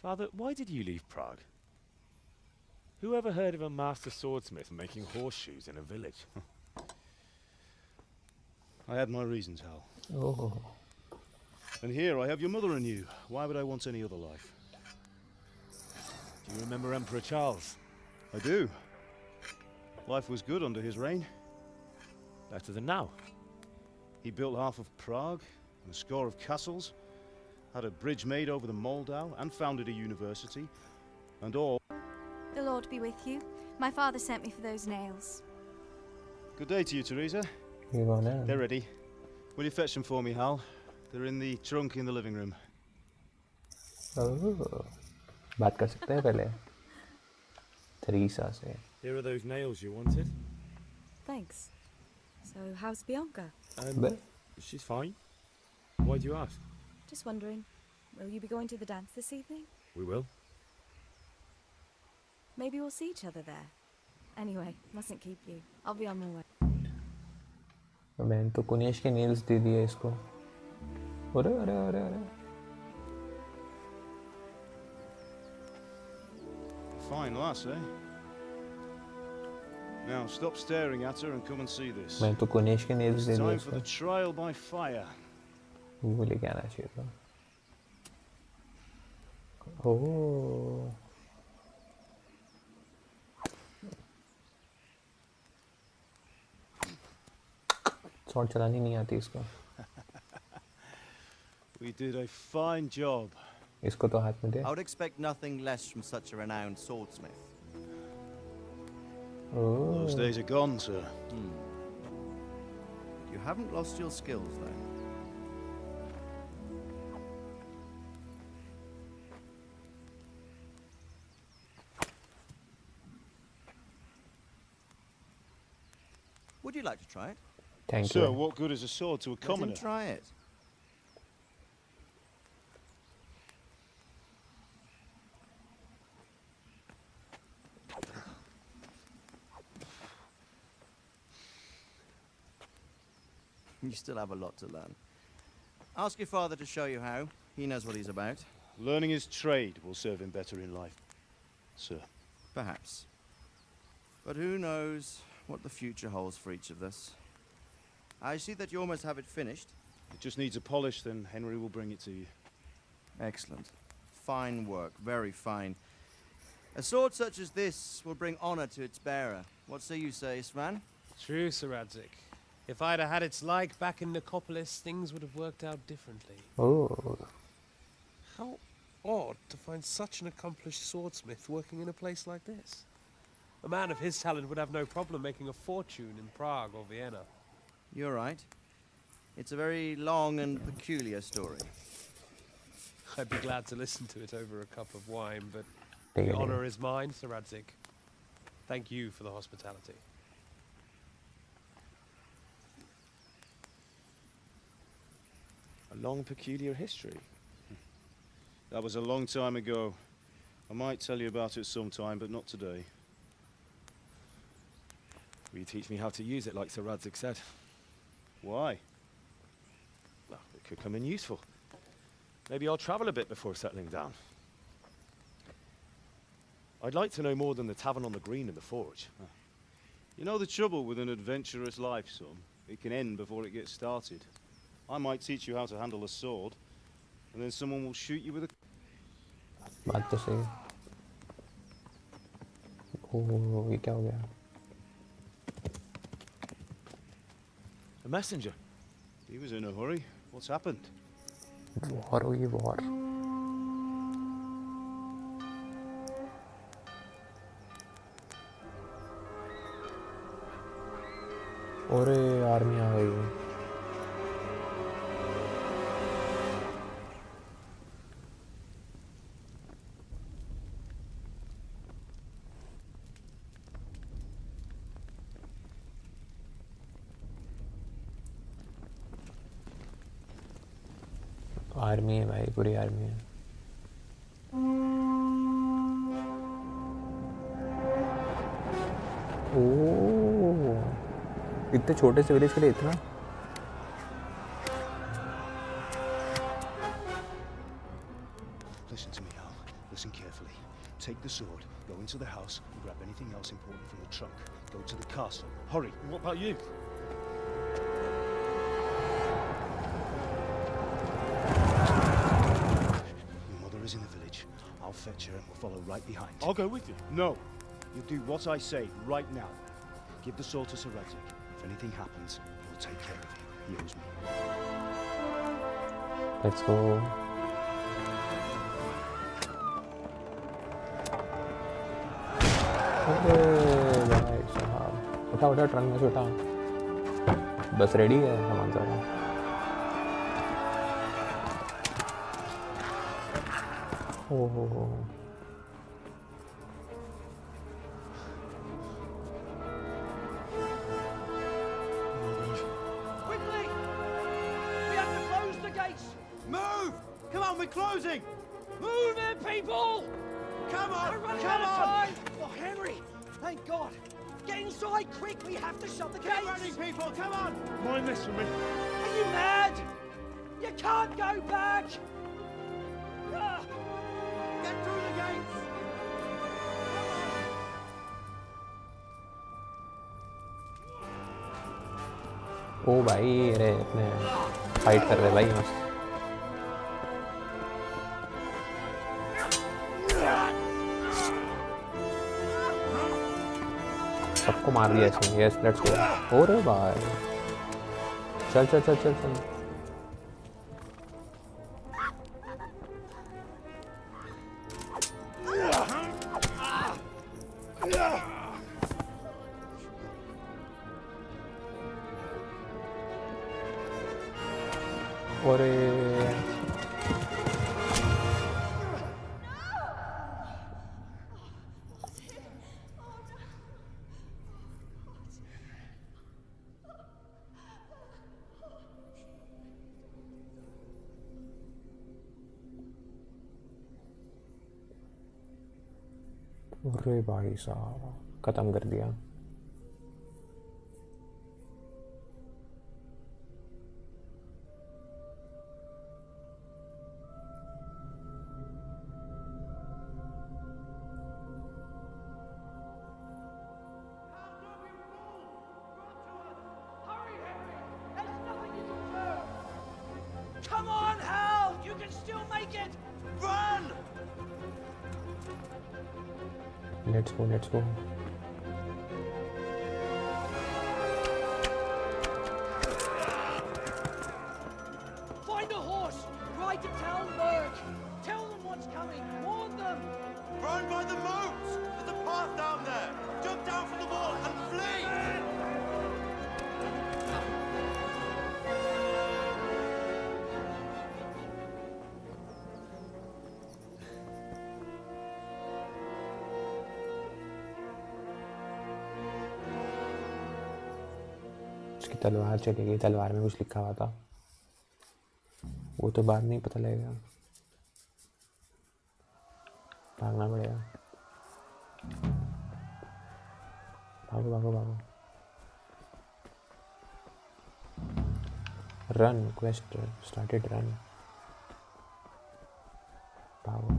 Father, why did you leave Prague? Who ever heard of a master swordsmith making horseshoes in a village? I had my reasons, Hal. Oh. And here I have your mother and you. Why would I want any other life? Do you remember Emperor Charles? I do. Life was good under his reign. Better than now. He built half of Prague and a score of castles, had a bridge made over the Moldau, and founded a university, and all. The Lord be with you. My father sent me for those nails. Good day to you, Teresa. You go now. They're ready. Will you fetch them for me, Hal? They're in the trunk in the living room. Oh. बात कर सकते हैं पहले. Teresa से. Here are those nails you wanted. Thanks. So, how's Bianca? She's fine. Why do you ask? Just wondering, will you be going to the dance this evening? We will. Maybe we'll see each other there. Anyway, mustn't keep you. I'll be on my way. मैंने तो कुनेश के nails दे दिए इसको. अरे अरे अरे अरे. Fine lass, eh? Now stop staring at her and come and see this. मैं तो कुनेश के नेल्स दे It's दिए time for the इसको। trial by fire. वो लेके आना चाहिए था। ओह। शॉट चलानी नहीं आती इसको। We did a fine job. इसको तो हाथ में दे। I would expect nothing less from such a renowned swordsmith. Those days are gone, sir. You haven't lost your skills, though. Would you like to try it? Thank Sir, you. what good is a sword to a Let commoner? him try it. You still have a lot to learn. Ask your father to show you how. He knows what he's about. Learning his trade will serve him better in life, sir. Perhaps. But who knows what the future holds for each of us. I see that you almost have it finished. It just needs a polish, then Henry will bring it to you. Excellent. Fine work, very fine. A sword such as this will bring honor to its bearer. What say you, Svan? True, Sir Radzik. If I'd have had its like back in Nicopolis, things would have worked out differently. Oh. How odd to find such an accomplished swordsmith working in a place like this. A man of his talent would have no problem making a fortune in Prague or Vienna. You're right. It's a very long and peculiar story. I'd be glad to listen to it over a cup of wine, but Take the it honor easy. is mine, Sir Radzik. Thank you for the hospitality. A long, peculiar history. That was a long time ago. I might tell you about it sometime, but not today. Will you teach me how to use it like Sir Radzik said? Why? Well, it could come in useful. Maybe I'll travel a bit before settling down. I'd like to know more than the tavern on the green and the forge. You know the trouble with an adventurous life, son? It can end before it gets started. I might teach you how to handle a sword, and then someone will shoot you with a... बात तो सही है। ओह, ये क्या हो गया? A messenger. He was in a hurry. What's happened? War हुई war. अरे आर्मी आ गई। आर्मी है भाई, पूरी आर्मी है। ओह, इतने छोटे से विलेज के लिए इतना? Listen to me, Al. Listen carefully. Take the sword, go into the house, and grab anything else important from the trunk. Go to the castle. Hurry. What about you? Your mother is in the village. I'll fetch her and we'll follow right behind. I'll go with you. No. You'll do what I say right now. Give the sword to Sir Radzik. If anything happens, he'll take care of you. He owes me. Let's go. अरे भाई साहब, उठा उठा trunk में से उठा। बस ready है सामान सारा। ओह, Quickly! We have to close the gates! Move! Come on, we're closing! Move it, people! Come on! We're running out of time! Oh, Henry! Thank God! Get inside, quick! We have to shut the gates! Get running, people! Come on! Mind this for me. Are you mad? You can't go back! Ah! Get through the gates! ओ भाई अरे अपने fight कर रहे भाई मस्त। सबको मार दिया इसने। Yes let's go. और भाई चल चल चल चल चल। और अरे भाई साहब खत्म कर दिया। Come on, Hal! You can still make it! Run! Let's go let's go. Find a horse! Ride to Talmberg! Tell them what's coming! Warn them! Run by the moat! There's a path down there! Jump down from the wall and flee! उसकी तलवार चली गई। तलवार में कुछ लिखा हुआ था, वो तो बाद में ही पता लगेगा। भागना पड़ेगा। भागो भागो भागो। Run quest started run. भागो।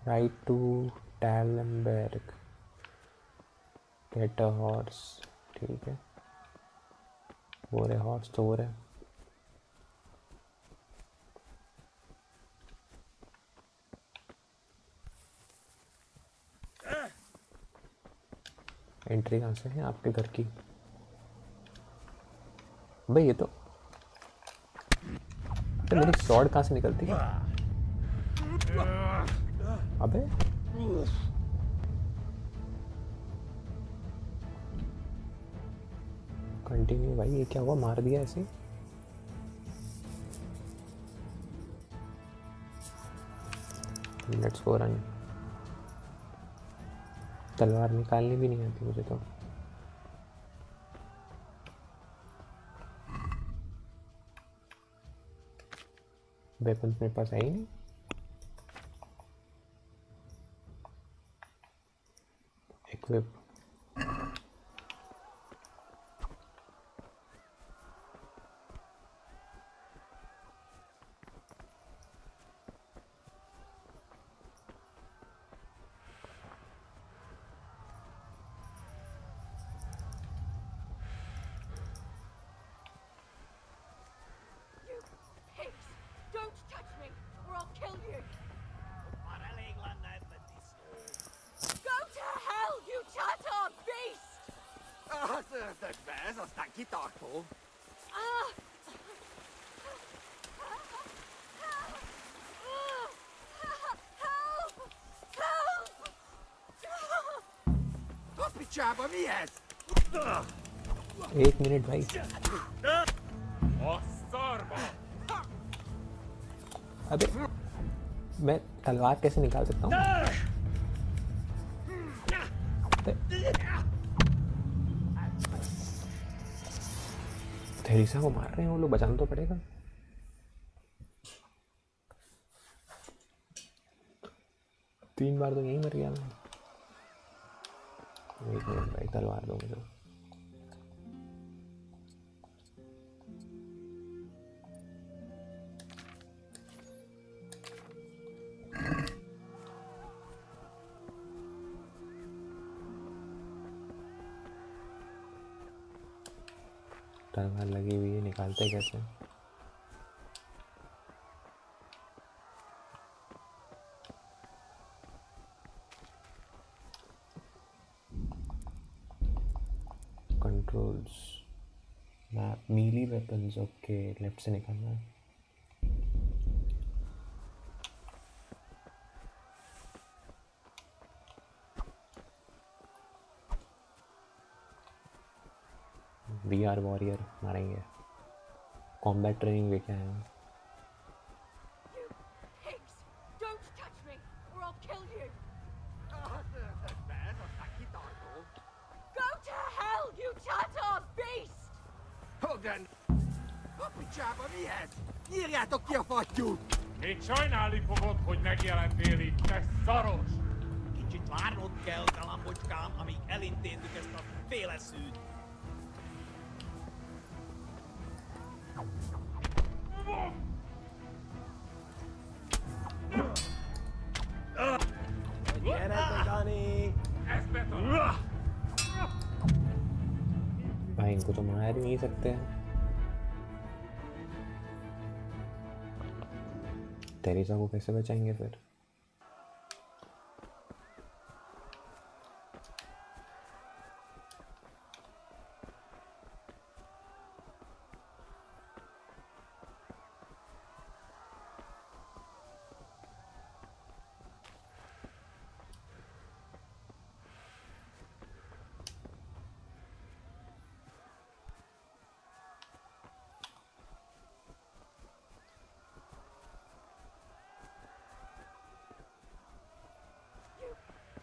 Ride to Talmberg. Get a horse. ठीक है वो रहे हॉर्स तो वो रहे। एंट्री कहाँ से है आपके घर की? भाई ये तो मेरी स्वॉर्ड कहाँ से निकलती है? अबे कंटिन्यू भाई। ये क्या हुआ? मार दिया ऐसे? Let's go run. तलवार निकालनी भी नहीं आती मुझे तो। वेपन मेरे पास है ही नहीं। इक्विप। एक मिनट भाई। अबे मैं तलवार कैसे निकाल सकता हूँ? थेरेसा को मार रहे हैं वो लोग, बचाना तो पड़ेगा। तीन बार तो यहीं मर गया मैं। एक मिनट भाई तलवार दो मुझे। तलवार लगी हुई है, निकालते कैसे? Controls, map, mealy weapons, okay left से निकालना है। वी आर वॉरियर मारेंगे। कॉम्बैट ट्रेनिंग लेके आए हैं। Pigs! Don't touch me, or I'll kill you! Go to hell, you Tatar beast! Hogan! Papi csába mihez? Írjátok ki a fattyút! Még sajnálni fogod, hogy megjelentél itt, te szaros! Kicsit várnod kell, galambocskám, amíg elintézzük ezt a féleszűt. Gyere be, Dani! Ezt betalál! भाई इनको तो मार ही नहीं सकते हैं। Teresa को कैसे बचाएंगे फिर?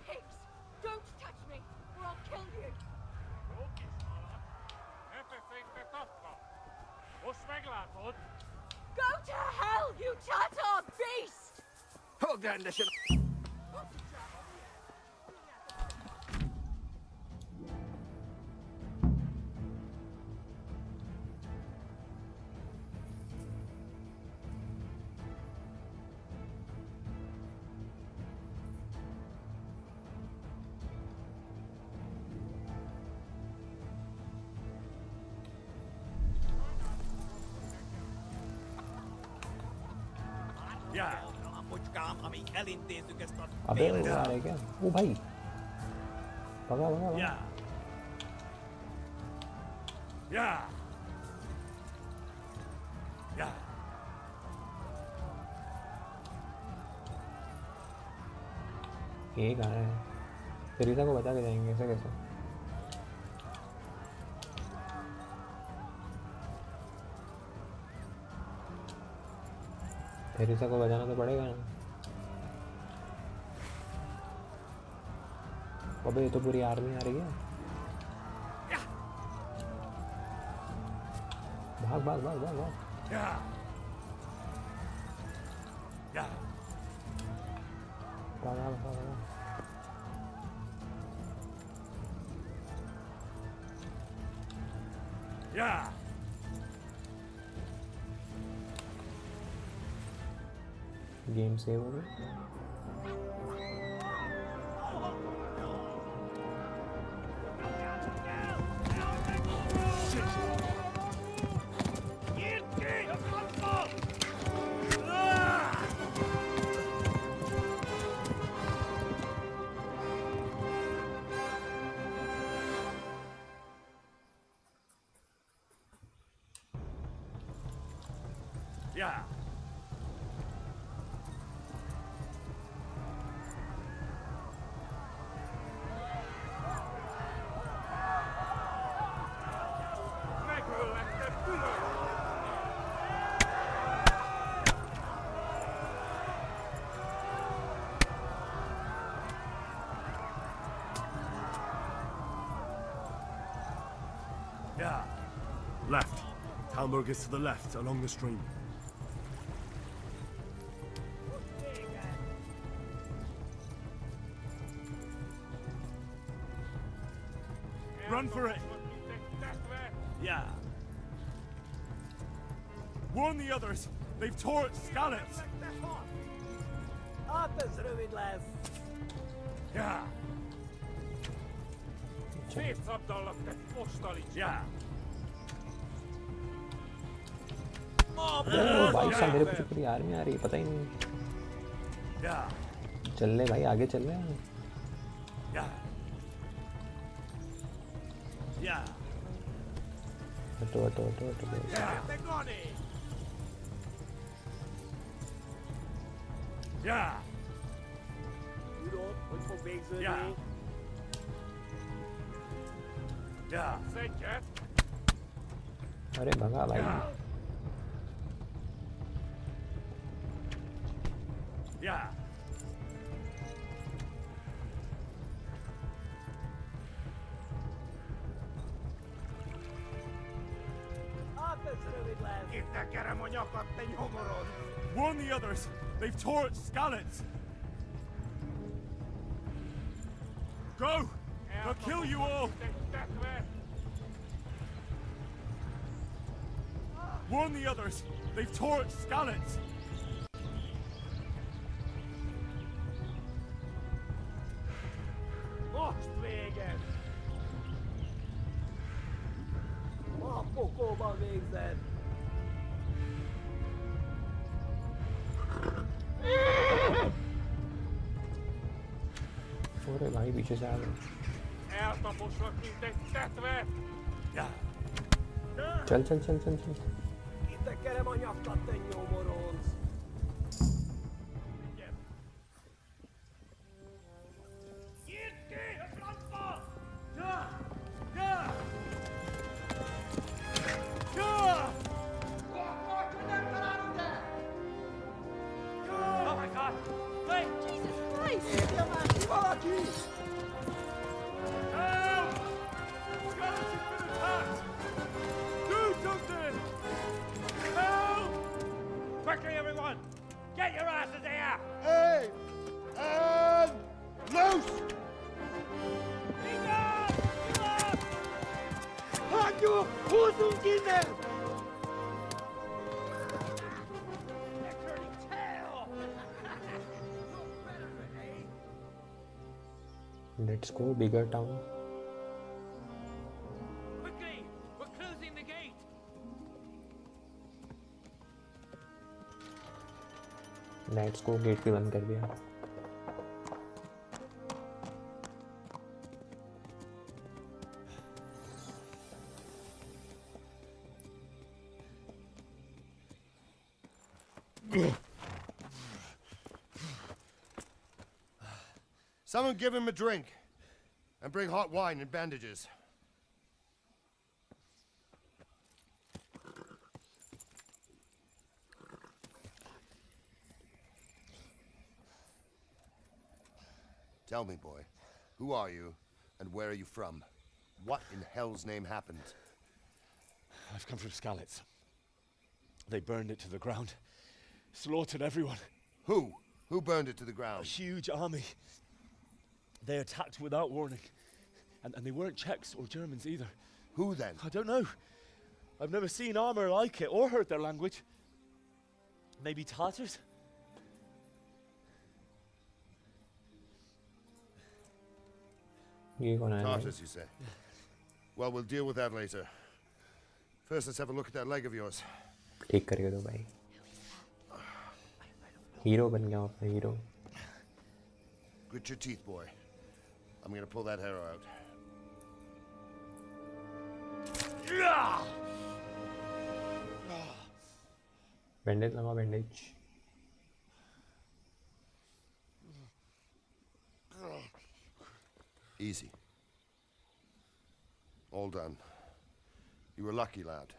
Pigs! Don't touch me, or I'll kill you! Jó kis halak! Ne feszélyt, te tapka! Most meglátod! Go to hell, you Tatar beast! Fogd rendesen! Galambocskám, amíg elintézzük ezt a अबे वो आ रहा है क्या? ओ भाई भगा भगा भगा। Yeah! Yeah! ये कहाँ है? तेरेसा को बचा के जाएंगे ऐसे कैसे? तेरेसा को बचाना तो पड़ेगा ना। अबे ये तो पूरी आर्मी आ रही है। भाग भाग भाग भाग भाग। Yeah! Yeah! भागा भागा भागा। Yeah! गेम सेव हो गया। Yeah! Megöllettem külön! Yeah. Left. Talmberg is to the left, along the stream. Run for it! Yeah. Warn the others! They've tore at scallops! Az rövid lesz. Yeah. Szétszabdallak, te postalics! Yeah. ओ भाई साहब मेरे पीछे पूरी army आ रही है, पता ही नहीं। चल ले भाई, आगे चल ले। हटो हटो हटो हटो। अरे भगा भाई। Warn the others! They've tore at Scallots! Go! They'll kill you all! Warn the others! They've tore at Scallots! Ostvägen! Apokova-vägen! अरे भाई पीछे से आ गए। चल चल चल चल चल। Oh my God! Wait! Jesus Christ! Help! Scallots have been attacked! Do something! Help! Quickly, everyone! Get your asses here! Hey! And loose! Hajo! Hosungine! Let's go bigger town. Quickly! We're closing the gate! Let's go, gate भी बंद कर दिया। Someone give him a drink. And bring hot wine and bandages. Tell me, boy, who are you and where are you from? What in hell's name happened? I've come from Scallots. They burned it to the ground. Slaughtered everyone. Who? Who burned it to the ground? A huge army. They attacked without warning. And they weren't Czechs or Germans either. Who then? I don't know. I've never seen armor like it or heard their language. Maybe Tatars? Tartars, you say? Well, we'll deal with that later. First, let's have a look at that leg of yours. ठीक करके दो भाई। Hero बन गया अपना hero. Grit your teeth, boy. I'm gonna pull that arrow out. Bandage लगा, bandage. Easy. All done. You were lucky, lad.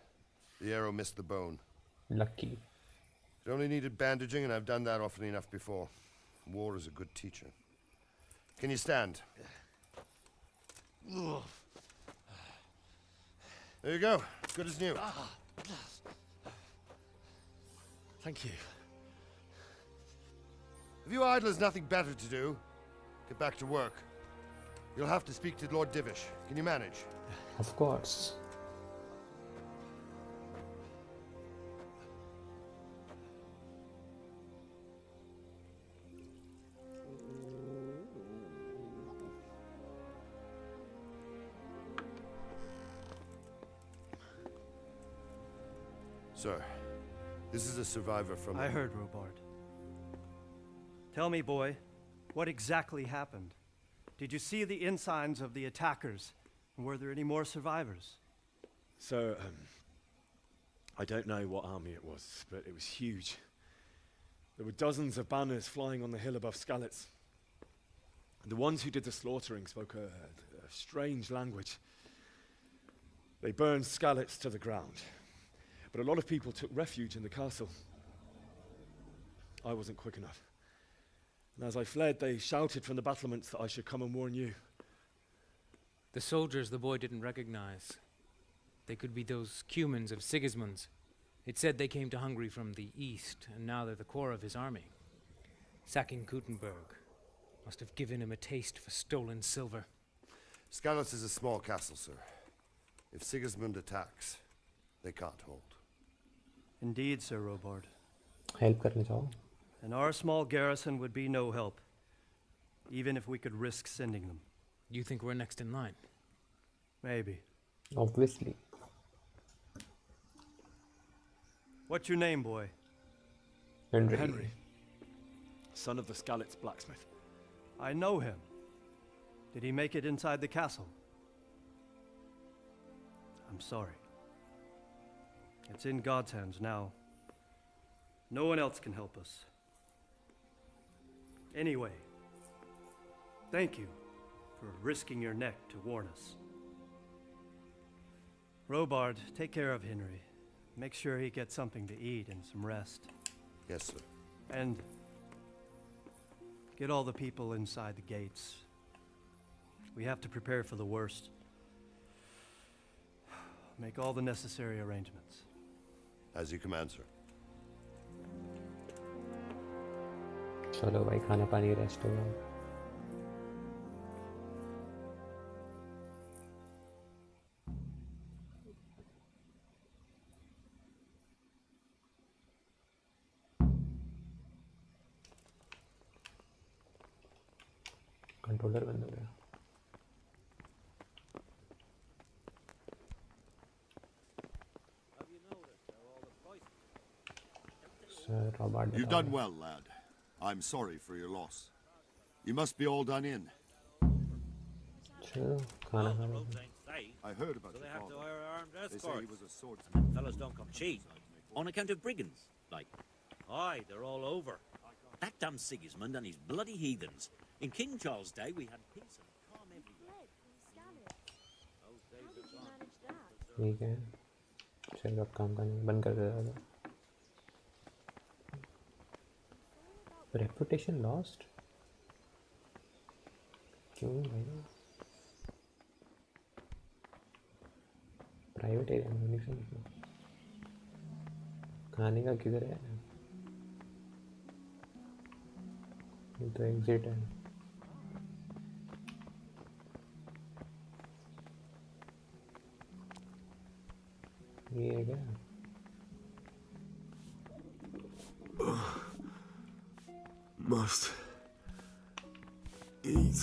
The arrow missed the bone. Lucky. It only needed bandaging, and I've done that often enough before. War is a good teacher. Can you stand? There you go. Good as new. Thank you. If you idlers nothing better to do, get back to work. You'll have to speak to Lord Divish. Can you manage? Of course. Sir, This is a survivor from... I heard, Robard. Tell me, boy, what exactly happened? Did you see the ensigns of the attackers? And were there any more survivors? So, I don't know what army it was, but it was huge. There were dozens of banners flying on the hill above Skalitz. The ones who did the slaughtering spoke a strange language. They burned Skalitz to the ground. But a lot of people took refuge in the castle. I wasn't quick enough. And as I fled, they shouted from the battlements that I should come and warn you. The soldiers the boy didn't recognize. They could be those Cumans of Sigismund's. It said they came to Hungary from the east, and now they're the core of his army. Sacking Kuttenberg must have given him a taste for stolen silver. Skalitz is a small castle, sir. If Sigismund attacks, they can't hold. Indeed, Sir Robard. Help करने जाओ. And our small garrison would be no help, even if we could risk sending them. You think we're next in line? Maybe. Obviously. What's your name, boy? Henry. Son of the Skalitz blacksmith. I know him. Did he make it inside the castle? I'm sorry. It's in God's hands now. No one else can help us. Anyway, thank you for risking your neck to warn us. Robard, take care of Henry. Make sure he gets something to eat and some rest. Yes, sir. And get all the people inside the gates. We have to prepare for the worst. Make all the necessary arrangements. As you command, sir. चलो भाई खाना पानी rest हो जाओ. Controller बंद हो गया. Sir Robert, You've done well, lad. I'm sorry for your loss. You must be all done in. चलो खाना खाना. I heard about So they your have to father. hire armed They say escorts. he was a swordsman. Fellas don't come cheap. On account of brigands, like. Aye, they're all over. That damn Sigismund and his bloody heathens. In King Charles' day, we had peace and calm everywhere. Those days are gone. ठीक है. चलो अब काम करना बंद कर दे. Reputation lost? क्यों भाई? प्राइवेट एरिया में नहीं समझ. खाने का किधर है? ये तो एग्जिट है. ये है क्या? Must eat.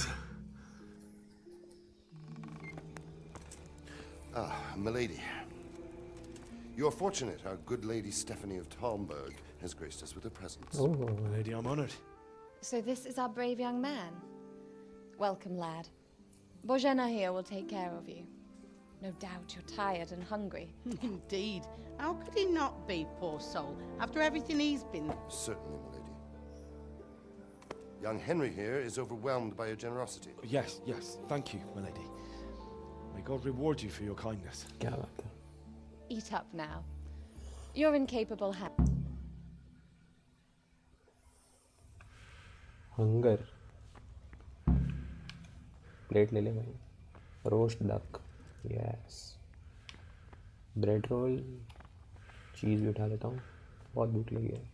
Ah, milady. You're fortunate our good lady Stephanie of Talmberg has graced us with her presence. Oh, lady, I'm honored. So this is our brave young man. Welcome, lad. Bozhena here will take care of you. No doubt you're tired and hungry. Indeed. How could he not be, poor soul, after everything he's been... Certainly, milady. Young Henry here is overwhelmed by your generosity. Yes, yes. Thank you, my lady. May God reward you for your kindness. क्या बात है? Eat up now. You're in capable hands. Hunger. Plate ले ले भाई. Roast duck. Yes. Bread roll. Cheese भी उठा लेता हूँ. बहुत भूख लगी है.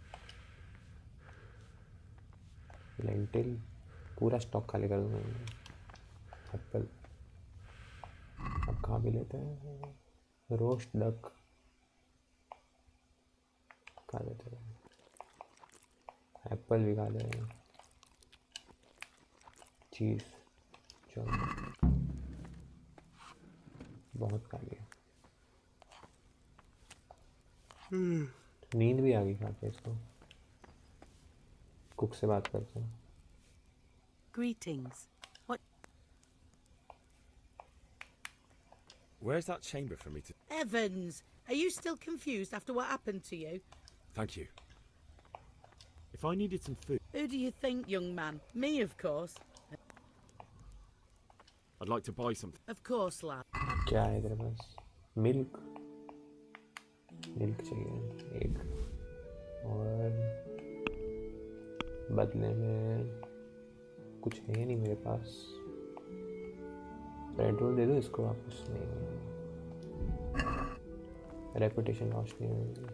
लेंटिल पूरा स्टॉक खाली कर दूँगा. एप्पल अब खा भी लेते हैं. रोस्ट डक खा लेते हैं. एप्पल भी खा लें. चीज़ चलो बहुत खा लिया. नींद भी आ गई खा के इसको। कुक से बात करते हैं। Greetings. What? Where's that chamber for me to... Evans, are you still confused after what happened to you? Thank you. If I needed some food... Who do you think, young man? Me, of course. I'd like to buy something. Of course, lad. क्या है तेरे पास? Milk चाहिए एक, और बदले में कुछ है नहीं मेरे पास। पेट्रोल दे दो इसको वापस। नहीं, रेपुटेशन लॉस नहीं होगी।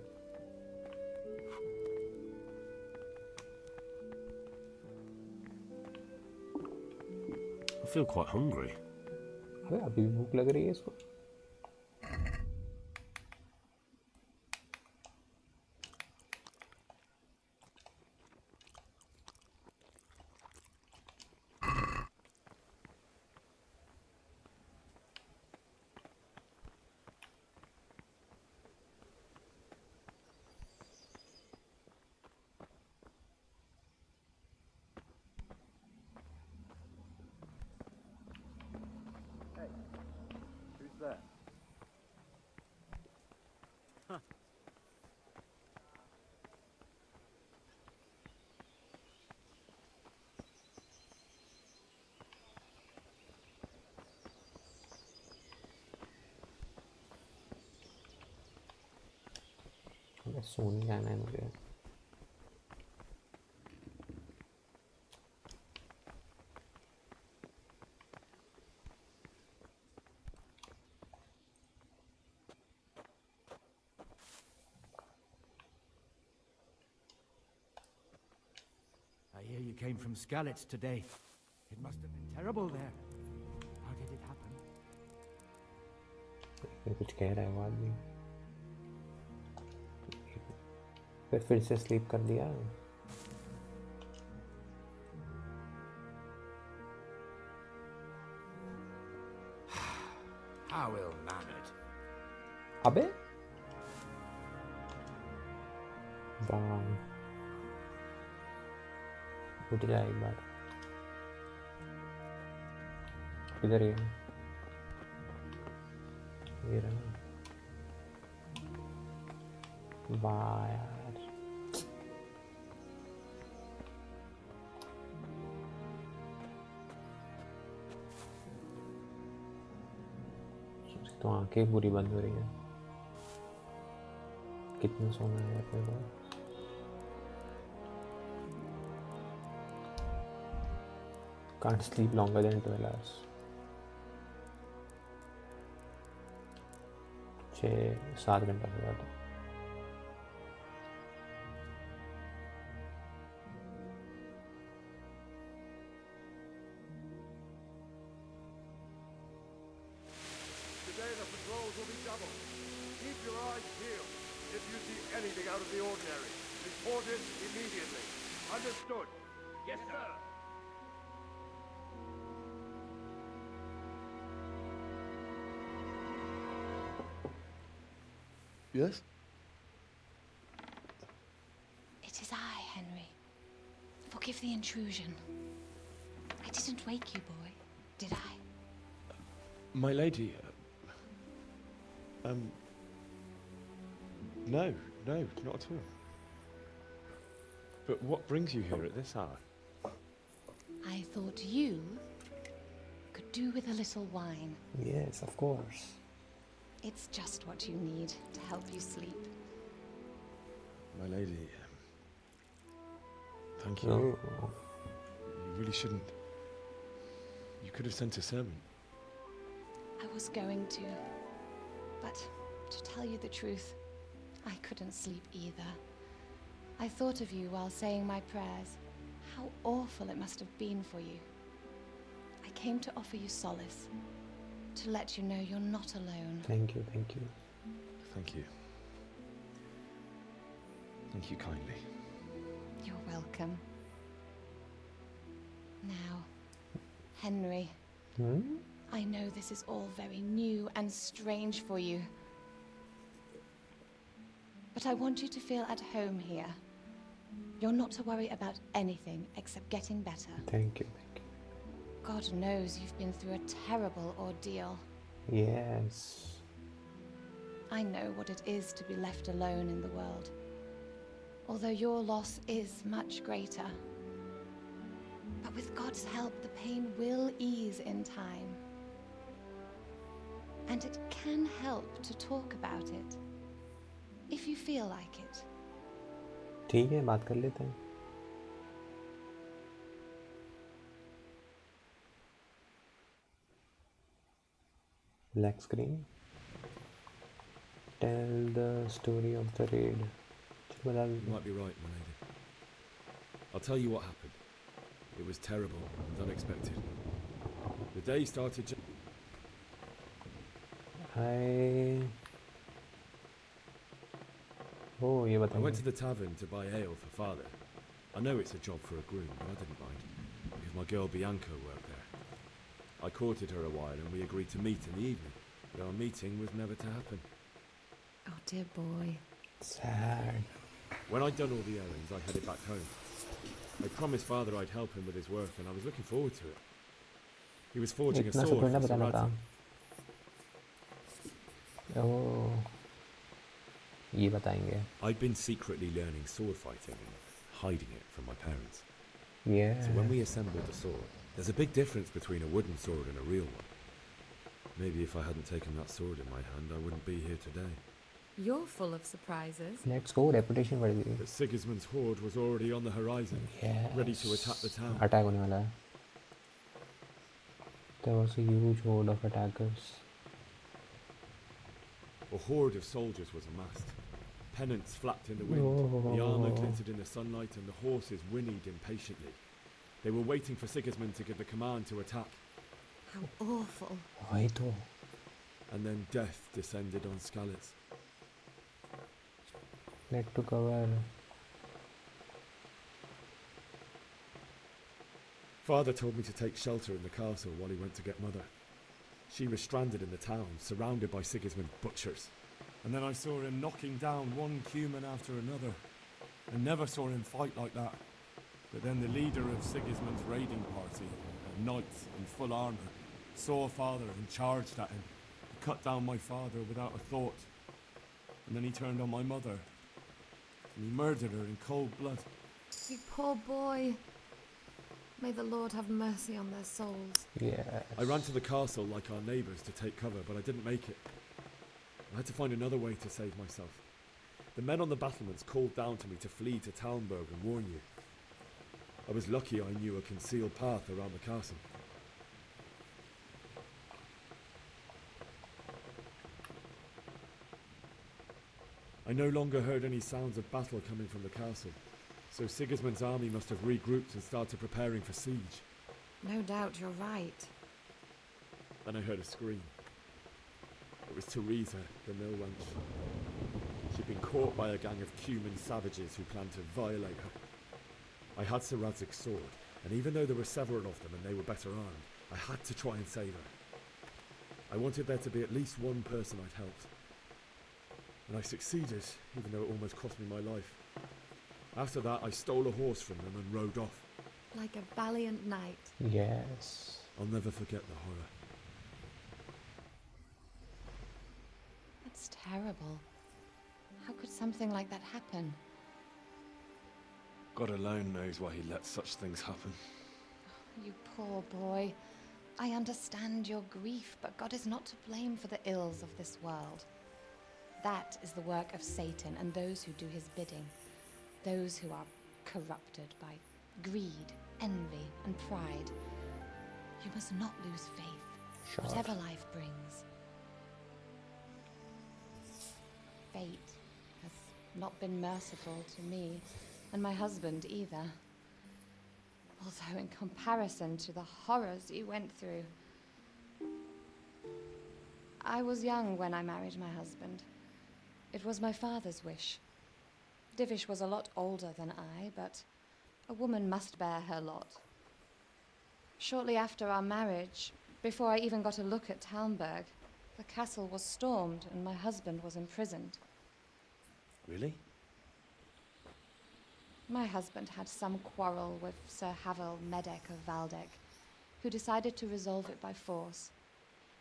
I feel quite hungry. अबे अभी भी भूख लग रही है इसको। Who's there? Huh. सोने जाना है मुझे। I hear you came from Skalitz today. It must have been terrible there. How did it happen? ये कुछ कह रहा है वो आदमी। फिर से स्लीप कर दिया। How ill-mannered. अबे वाह, उठ जा एक बार। किधर है ये रहा। वाह यार, तो आंखें पूरी बंद हो रही है। कितना सोना है अपने पास? Can't sleep longer than 12 hours. 6-7 घंटा सोया था। Today the patrols will be doubled. Keep your eyes peeled. If you see anything out of the ordinary, report it immediately. Understood? Yes, sir. Yes? It is I, Henry. Forgive the intrusion. I didn't wake you, boy, did I? My lady... No, not at all. But what brings you here at this hour? I thought you could do with a little wine. Yes, of course. It's just what you need to help you sleep. My lady... Thank you. No. You really shouldn't. You could have sent a servant. I was going to, but to tell you the truth, I couldn't sleep either. I thought of you while saying my prayers. How awful it must have been for you. I came to offer you solace, to let you know you're not alone. Thank you, thank you. Thank you. Thank you kindly. You're welcome. Now, Henry, I know this is all very new and strange for you. But But I want you to feel at home here. You're not to worry about anything except getting better. Thank you. God knows you've been through a terrible ordeal. Yes. I know what it is to be left alone in the world. Although your loss is much greater. But with God's help, the pain will ease in time. And it can help to talk about it, if you feel like it. ठीक है, बात कर लेते हैं. Black screen. Tell the story of the raid. You might be right, my lady. I'll tell you what happened. It was terrible and unexpected. The day started. Oh, ये बताइए. I went to the tavern to buy ale for father. I know it's a job for a groom, but I didn't mind, because my girl Bianca worked there. I courted her a while and we agreed to meet in the evening, but our meeting was never to happen. Oh, dear boy. Sad. When I'd done all the errands, I headed back home. I promised father I'd help him with his work, and I was looking forward to it. He was forging a इतना sword सब for बताना था. Sir Oh, ये बताएंगे. I'd been secretly learning sword fighting and hiding it from my parents. Yeah. So when we assembled the sword, there's a big difference between a wooden sword and a real one. Maybe if I hadn't taken that sword in my hand, I wouldn't be here today. You're full of surprises. Let's go. Reputation बढ़ गई. But Sigismund's horde was already on the horizon, ready to attack the town. Attack होने वाला है. There was a huge horde of attackers. A horde of soldiers was amassed. Pennants flapped in the wind, the armour glittered in the sunlight, and the horses whinnied impatiently. They were waiting for Sigismund to give the command to attack. How awful. वही तो. And then death descended on Skalitz. Let to cover. Father told me to take shelter in the castle while he went to get Mother. She was stranded in the town, surrounded by Sigismund's butchers. And then I saw him knocking down one Cuman after another. I never saw him fight like that. But then the leader of Sigismund's raiding party, a knight in full armour, saw father and charged at him. He cut down my father without a thought. And then he turned on my mother. And he murdered her in cold blood. You poor boy. May the Lord have mercy on their souls. Yeah. I ran to the castle like our neighbours to take cover, but I didn't make it. I had to find another way to save myself. The men on the battlements called down to me to flee to Talmberg and warn you. I was lucky I knew a concealed path around the castle. I no longer heard any sounds of battle coming from the castle, so Sigismund's army must have regrouped and started preparing for siege. No doubt you're right. Then I heard a scream. It was Teresa, the mill wench. She'd been caught by a gang of Cuman savages who planned to violate her. I had Sir Radzig's sword, and even though there were several of them and they were better armed, I had to try and save her. I wanted there to be at least one person I'd helped. And I succeeded, even though it almost cost me my life. After that, I stole a horse from them and rode off. Like a valiant knight. Yes. I'll never forget the horror. That's terrible. How could something like that happen? God alone knows why he lets such things happen. You poor boy. I understand your grief, but God is not to blame for the ills of this world. That is the work of Satan and those who do his bidding. Those who are corrupted by greed, envy, and pride. You must not lose faith, Sure. whatever life brings. Fate has not been merciful to me, and my husband either. Although in comparison to the horrors you went through. I was young when I married my husband. It was my father's wish. Divish was a lot older than I, but a woman must bear her lot. Shortly after our marriage, before I even got a look at Talmberg, the castle was stormed and my husband was imprisoned. Really? My husband had some quarrel with Sir Havel Medek of Valdek, who decided to resolve it by force.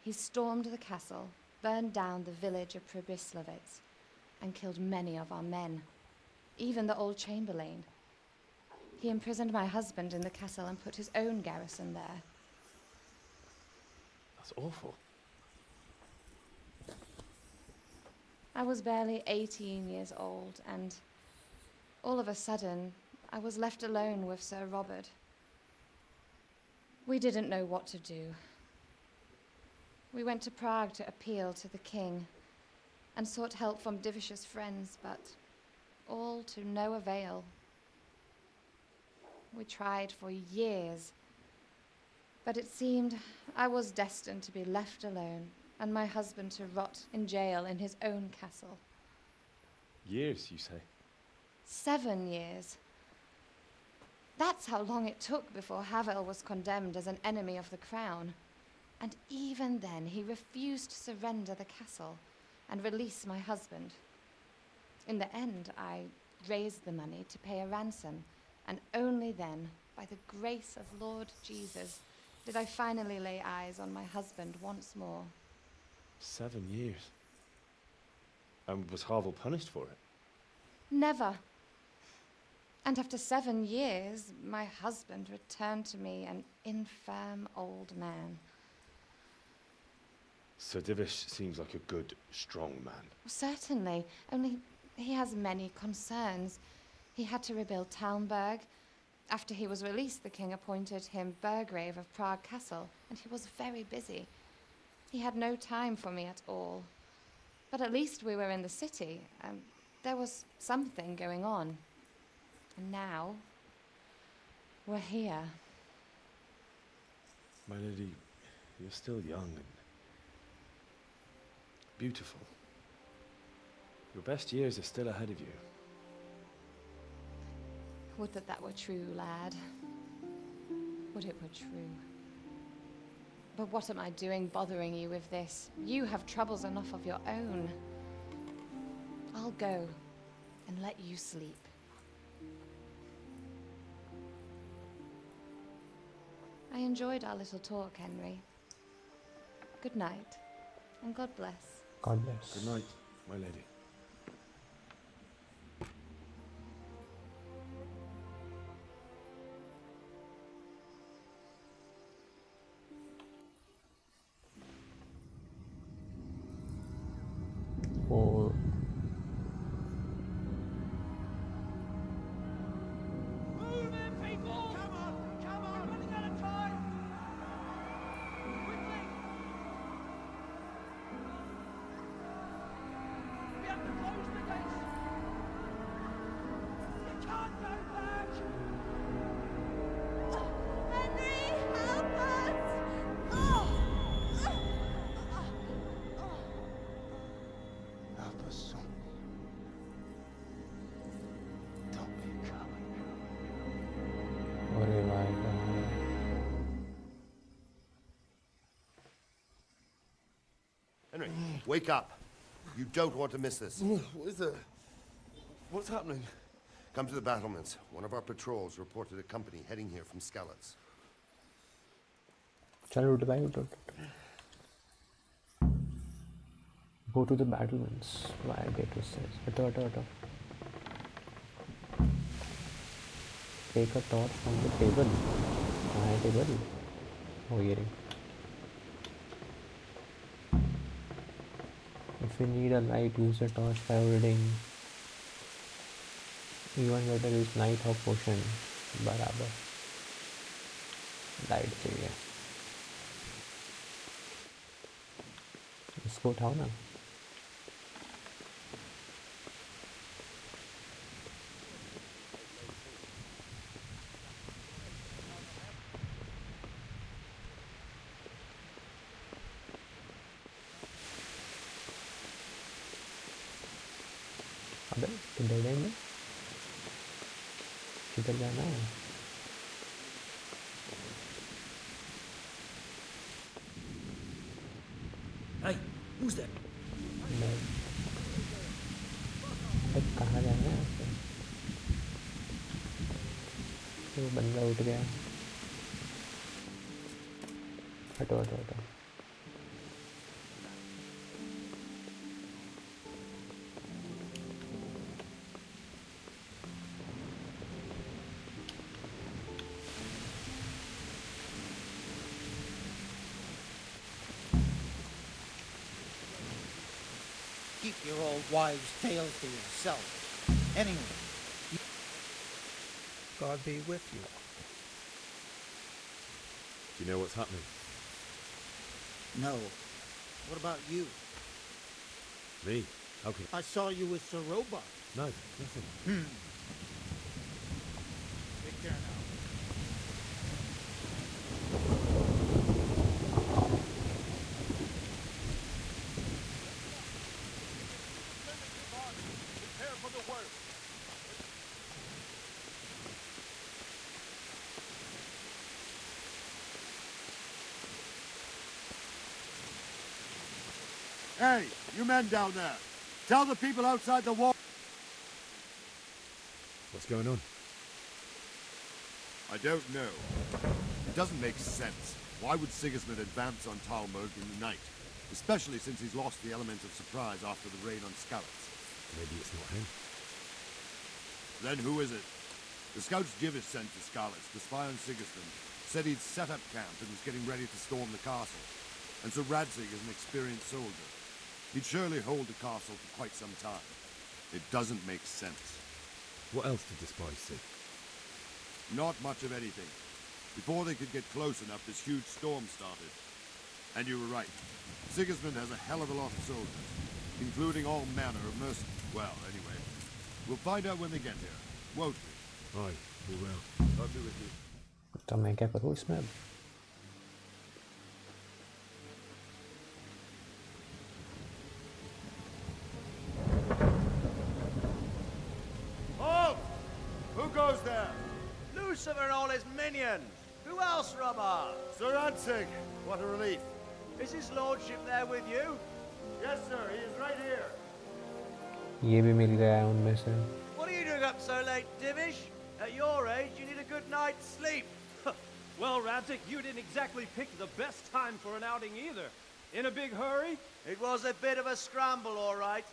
He stormed the castle, burned down the village of Pribyslavitz, and killed many of our men, even the old chamberlain. He imprisoned my husband in the castle and put his own garrison there. That's awful. I was barely 18 years old, and all of a sudden, I was left alone with Sir Robert. We didn't know what to do. We went to Prague to appeal to the king and sought help from Divish's friends, but all to no avail. We tried for years, but it seemed I was destined to be left alone and my husband to rot in jail in his own castle. Years, you say? 7 years. That's how long it took before Havel was condemned as an enemy of the crown. And even then, he refused to surrender the castle and release my husband. In the end, I raised the money to pay a ransom, and only then, by the grace of Lord Jesus, did I finally lay eyes on my husband once more. 7 years. And was Havel punished for it? Never. And after 7 years, my husband returned to me an infirm old man. Sir Divish seems like a good, strong man. Certainly, only he has many concerns. He had to rebuild Talmberg. After he was released, the king appointed him Burgrave of Prague Castle, and he was very busy. He had no time for me at all. But at least we were in the city, and there was something going on. And now, we're here. My lady, you're still young and beautiful. Your best years are still ahead of you. Would that were true, lad. Would it were true. But what am I doing bothering you with this? You have troubles enough of your own. I'll go and let you sleep. I enjoyed our little talk, Henry. Good night, and God bless. God bless. Good night, my lady. Oh. Move it, people! Come on! Come on! We're running out of time! Quickly! We have to close the gates! You can't go back! Henry, help us! Help us, son. Don't be a coward. अरे भाई भाई Henry, wake up. You don't want to miss this. What is it? What's happening? Come to the battlements. One of our patrols reported a company heading here from Skalitz. चलो उठ भाई उठ Go to the battlements. Why get to says हटो Take a torch from the table. My table. Oh here. If you need a light, use a torch by reading. Even better is night hawk potion. बराबर. Light चाहिए. इसको उठाओ ना. अबे किधर जाएंगे? किधर जाना है? Hey, who's that? अबे कहाँ जाना है आपको? वो बंदा उठ गया. हटो हटो हटो. Keep your old wives' tales to yourself. Anyway, God be with you. Do you know what's happening? No. What about you? Me? How can... I saw you with Sir Robot. No, nothing. Take care now. Prepare for the worst. Hey, you men down there. Tell the people outside the wall. What's going on? I don't know. It doesn't make sense. Why would Sigismund advance on Talmud in the night? Especially since he's lost the element of surprise after the raid on Skalitz. Maybe it's not him. Then who is it? The scouts Jivis sent to Skalitz to spy on Sigismund said he'd set up camp and was getting ready to storm the castle. And so Radzig is an experienced soldier. He'd surely hold the castle for quite some time. It doesn't make sense. What else did the spies see? Not much of anything. Before they could get close enough, this huge storm started. And you were right. Sigismund has a hell of a lot of soldiers, including all manner of mercenaries. Well, anyway, we'll find out when they get here, won't we? Aye, we will. I'll be with you. तो मैं क्या करूँ इसमें अब? Halt! Who goes there? Lucifer and all his minions. Who else, Robert? Sir Radzig, what a relief. Is his lordship there with you? Yes, sir, he is right here. ये भी मिल गया है उनमें से. What are you doing up so late, Divish? At your age, you need a good night's sleep. Well, Radzik, you didn't exactly pick the best time for an outing either. In a big hurry? It was a bit of a scramble, all right.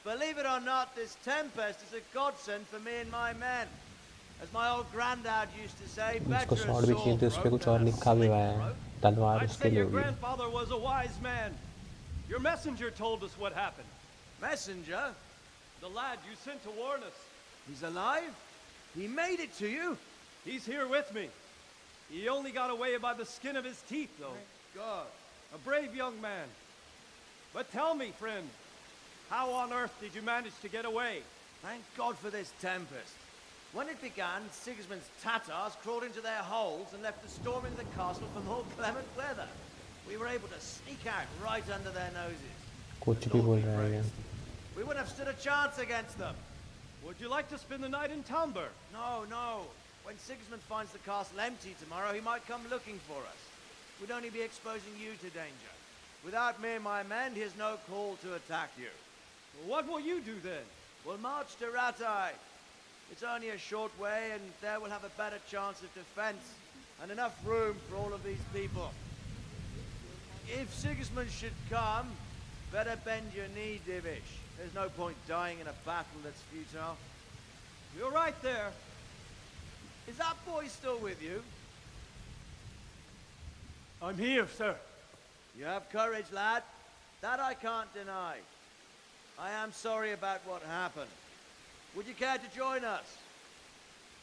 Believe it or not, this tempest is a godsend for me and my men. As my old granddad used to say, उसको better a sword भी sore चाहिए थी, उस पे throat कुछ than और a लिखा भी slit हुआ है. throat. तलवार I'd उसके say लिए your होगी. grandfather was a wise man. Your messenger told us what happened. Messenger? The lad you sent to warn us. He's alive? He made it to you? He's here with me. He only got away by the skin of his teeth, though. Thank God. A brave young man. But tell me, friend, how on earth did you manage to get away? Thank God for this tempest. When it began, Sigismund's Tatars crawled into their holes and left the storming of the castle for more clement weather. We were able to sneak out right under their noses. कुछ भी बोल रहा है ये. We wouldn't have stood a chance against them. Would you like to spend the night in Talmberg? No, no. When Sigismund finds the castle empty tomorrow, he might come looking for us. We'd only be exposing you to danger. Without me and my men, he has no call to attack you. What will you do then? We'll march to Ratai. It's only a short way, and there we'll have a better chance of defense and enough room for all of these people. If Sigismund should come, better bend your knee, Divish. There's no point dying in a battle that's futile. You're right there. Is that boy still with you? I'm here, sir. You have courage, lad. That I can't deny. I am sorry about what happened. Would you care to join us?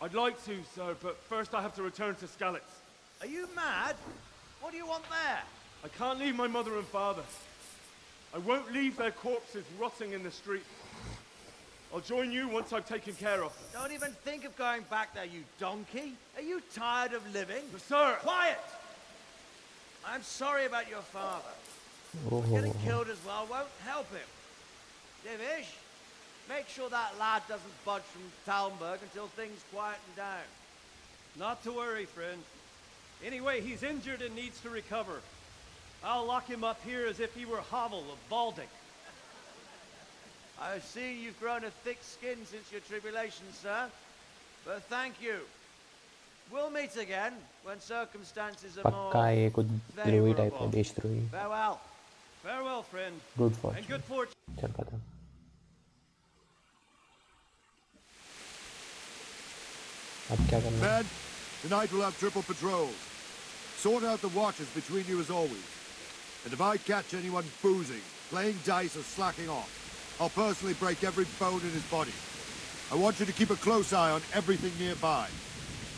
I'd like to, sir, but first I have to return to Skalitz. Are you mad? What do you want there? I can't leave my mother and father. I won't leave their corpses rotting in the street. I'll join you once I've taken care of them. Don't even think of going back there, you donkey. Are you tired of living? But sir! Quiet! I'm sorry about your father. Oh. Getting killed as well won't help him. Divish, make sure that lad doesn't budge from Talmberg until things quieten down. Not to worry, friend. Anyway, he's injured and needs to recover. I'll lock him up here as if he were Havel of Baldic. I see you've grown a thick skin since your tribulation, sir. But thank you. We'll meet again when circumstances are more पक्का ये कुछ द्रोही type है, favorable. देशद्रोही. Farewell. Farewell, friend. Good And fortune. good fortune. चल खत्म. अब क्या करना? Men, tonight we'll have triple patrols. Sort out the watches between you as always. And if I catch anyone boozing, playing dice or slacking off, I'll personally break every bone in his body. I want you to keep a close eye on everything nearby.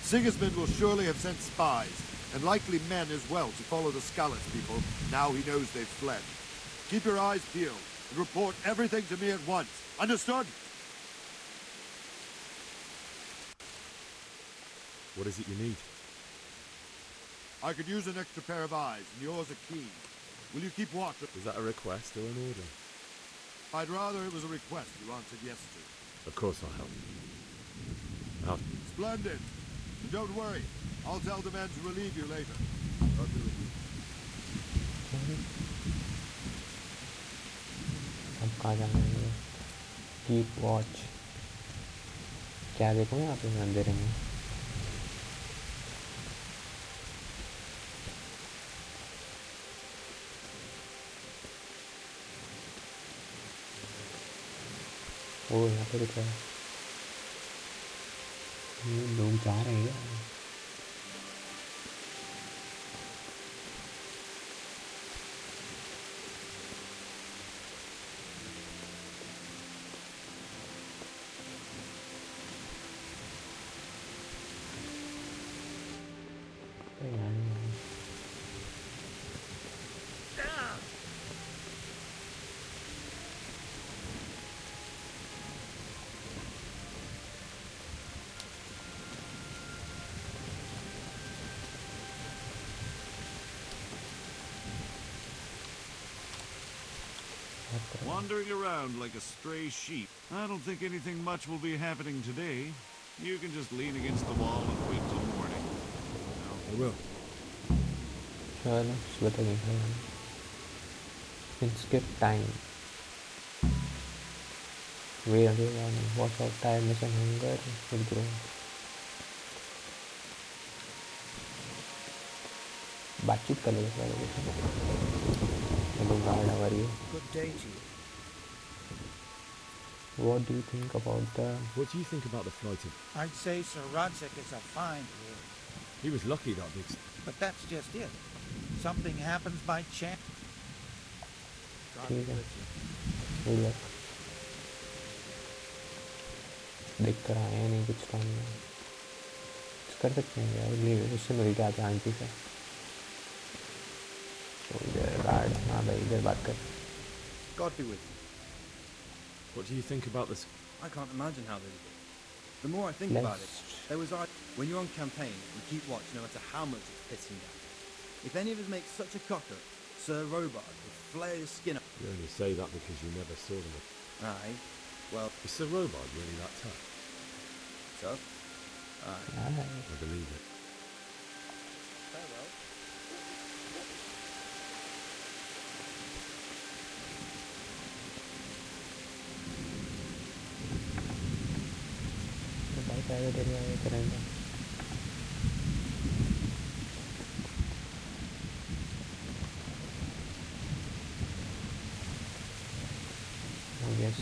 Sigismund will surely have sent spies, and likely men as well, to follow the Skalitz people, now he knows they've fled. Keep your eyes peeled, and report everything to me at once. Understood? What is it you need? I could use an extra pair of eyes, and yours are keen. Will you keep watch? Is that a request or an order? I'd rather it was a request you answered yes to. Of course I'll help. Splendid. And don't worry, I'll tell the men to relieve you later. I'll do it. अब कहाँ जाना है? Keep watch. क्या देखो यहाँ पे अंधेरे में? ओ यहाँ पे दिख रहा है. ये लोग जा रहे हैं. Wandering around like a stray sheep. I don't think anything much will be happening today. You can just lean against the wall and wait till morning. I will. चलो सुबह तक निकलेंगे. Can skip time. Wait until morning. Watch out, tiredness and hunger will grow. बातचीत कर लेंगे सारे. Hello guard, how are you? Good day to you. What do you think about the... What do you think about the flight of... I'd say Sir Rodzik is a fine lord. He was lucky that big... But that's just it. Something happens by chance. ठीक है. Good luck. देख कर आए नहीं कुछ काम में. कर सकते हैं यार. लीव उससे मिल के आते आंटी से. तो इधर गार्ड. हाँ भाई इधर बात कर. God be with you. What do you think about this? I can't imagine how they did it. The more I think about it, there was when you're on campaign, you keep watch no matter how much it's pissing down. If any of us make such a cocker, Sir Robard will flare his skin up. You only say that because you never saw them. Aye. Well, is Sir Robard really that tough? So? Aye. I believe it. Farewell. भाई पहले तेरे आगे करेंगे. I guess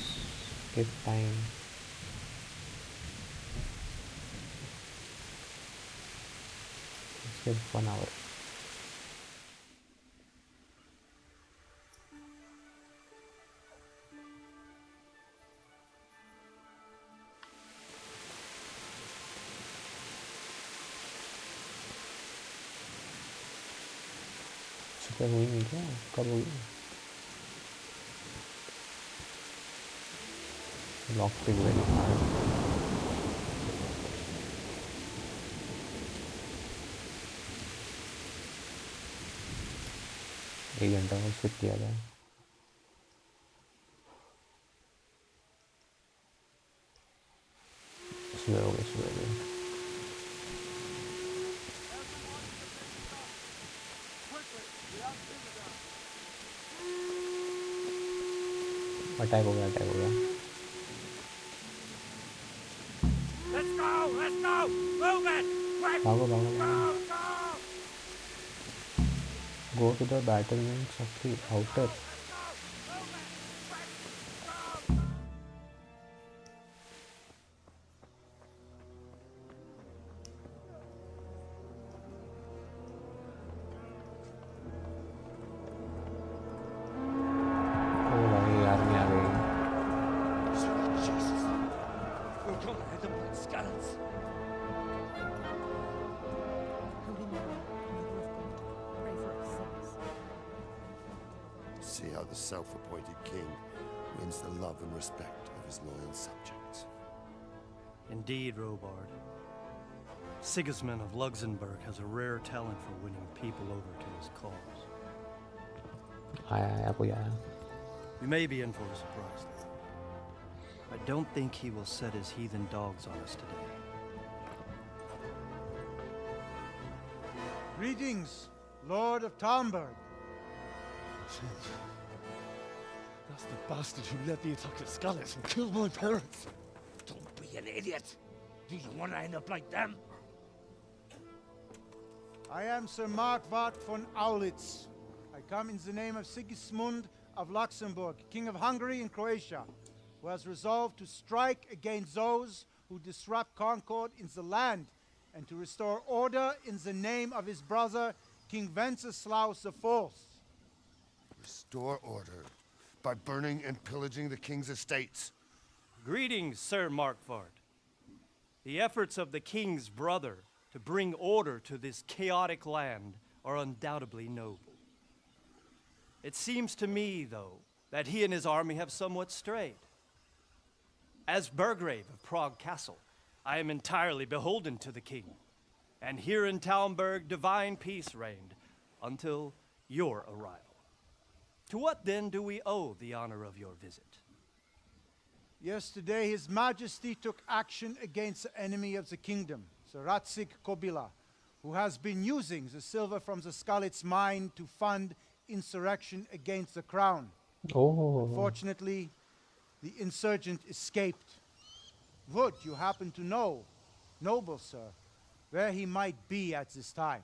skip time. Skip 1 hour. सुबह हुई नहीं क्या? कब हुई? Lock pick very hard. एक घंटा और स्किप किया था. सुबह हो गया. सुबह हो गया. अटैक हो गया Let's go! Let's go! Move it! Quick! भागो Go! Go! go to the battlements of the outer भाई आर्मी आ गई Jesus! We're gonna hit them like skeletons. See how the self-appointed king wins the love and respect of his loyal subjects. Indeed, Robard. Sigismund of Luxembourg has a rare talent for winning people over to his cause. आया कोई आया We may be in for a surprise, though. I don't think he will set his heathen dogs on us today. Greetings, Lord of Talmberg. That's the bastard who led the attack at Scarlet and killed my parents. Don't be an idiot. Do you want to end up like them? I am Sir Markwart von Aulitz. I come in the name of Sigismund of Luxembourg, King of Hungary and Croatia, who has resolved to strike against those who disrupt concord in the land and to restore order in the name of his brother, King Wenceslaus IV. Restore order by burning and pillaging the king's estates. Greetings, Sir Markwart. The efforts of the king's brother to bring order to this chaotic land are undoubtedly noble. It seems to me, though, that he and his army have somewhat strayed. As Burgrave of Prague Castle, I am entirely beholden to the king. And here in Talmberg, divine peace reigned until your arrival. To what then do we owe the honor of your visit? Yesterday, His Majesty took action against the enemy of the kingdom, Sir Radzig Kobyla, who has been using the silver from the Skalitz mine to fund insurrection against the crown. Oh. Unfortunately, the insurgent escaped. Would you happen to know, noble sir, where he might be at this time?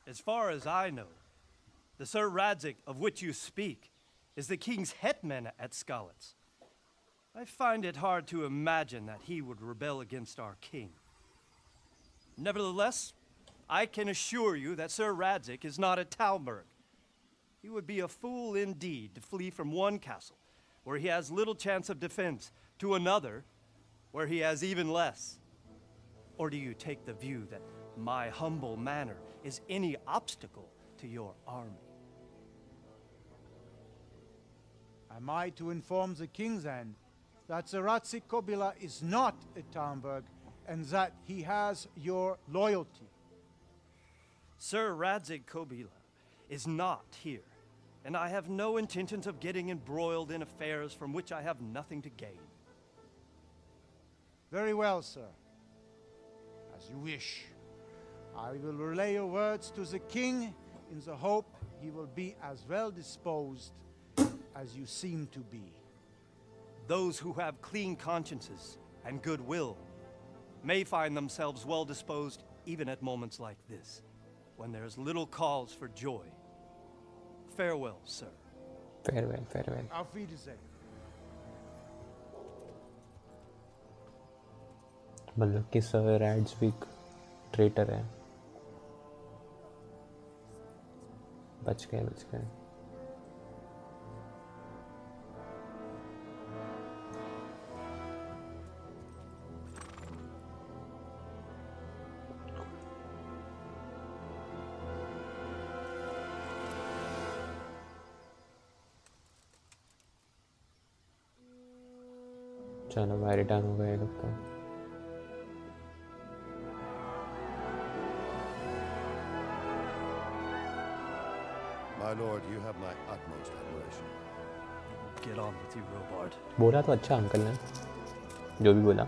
As far as I know, the Sir Radzig of which you speak is the king's hetman at Skalitz. I find it hard to imagine that he would rebel against our king. Nevertheless, I can assure you that Sir Radzig is not at Talmberg. He would be a fool indeed to flee from one castle, where he has little chance of defense, to another, where he has even less. Or do you take the view that my humble manner is any obstacle to your army? Am I to inform the king then that Sir Radzig Kobyla is not at Talmberg and that he has your loyalty? Sir Radzig Kobyla is not here, and I have no intentions of getting embroiled in affairs from which I have nothing to gain. Very well, sir. As you wish. I will relay your words to the king in the hope he will be as well disposed as you seem to be. Those who have clean consciences and goodwill may find themselves well disposed even at moments like this, when there's little cause for joy. Farewell, sir. Farewell, farewell. Auf Wiedersehen. मतलब कि sir ads भी traitor है बच गए चलो भाई return हो गए कब का My lord, you have my utmost admiration. Get on with you, Robard. बोला तो अच्छा अंकल ने जो भी बोला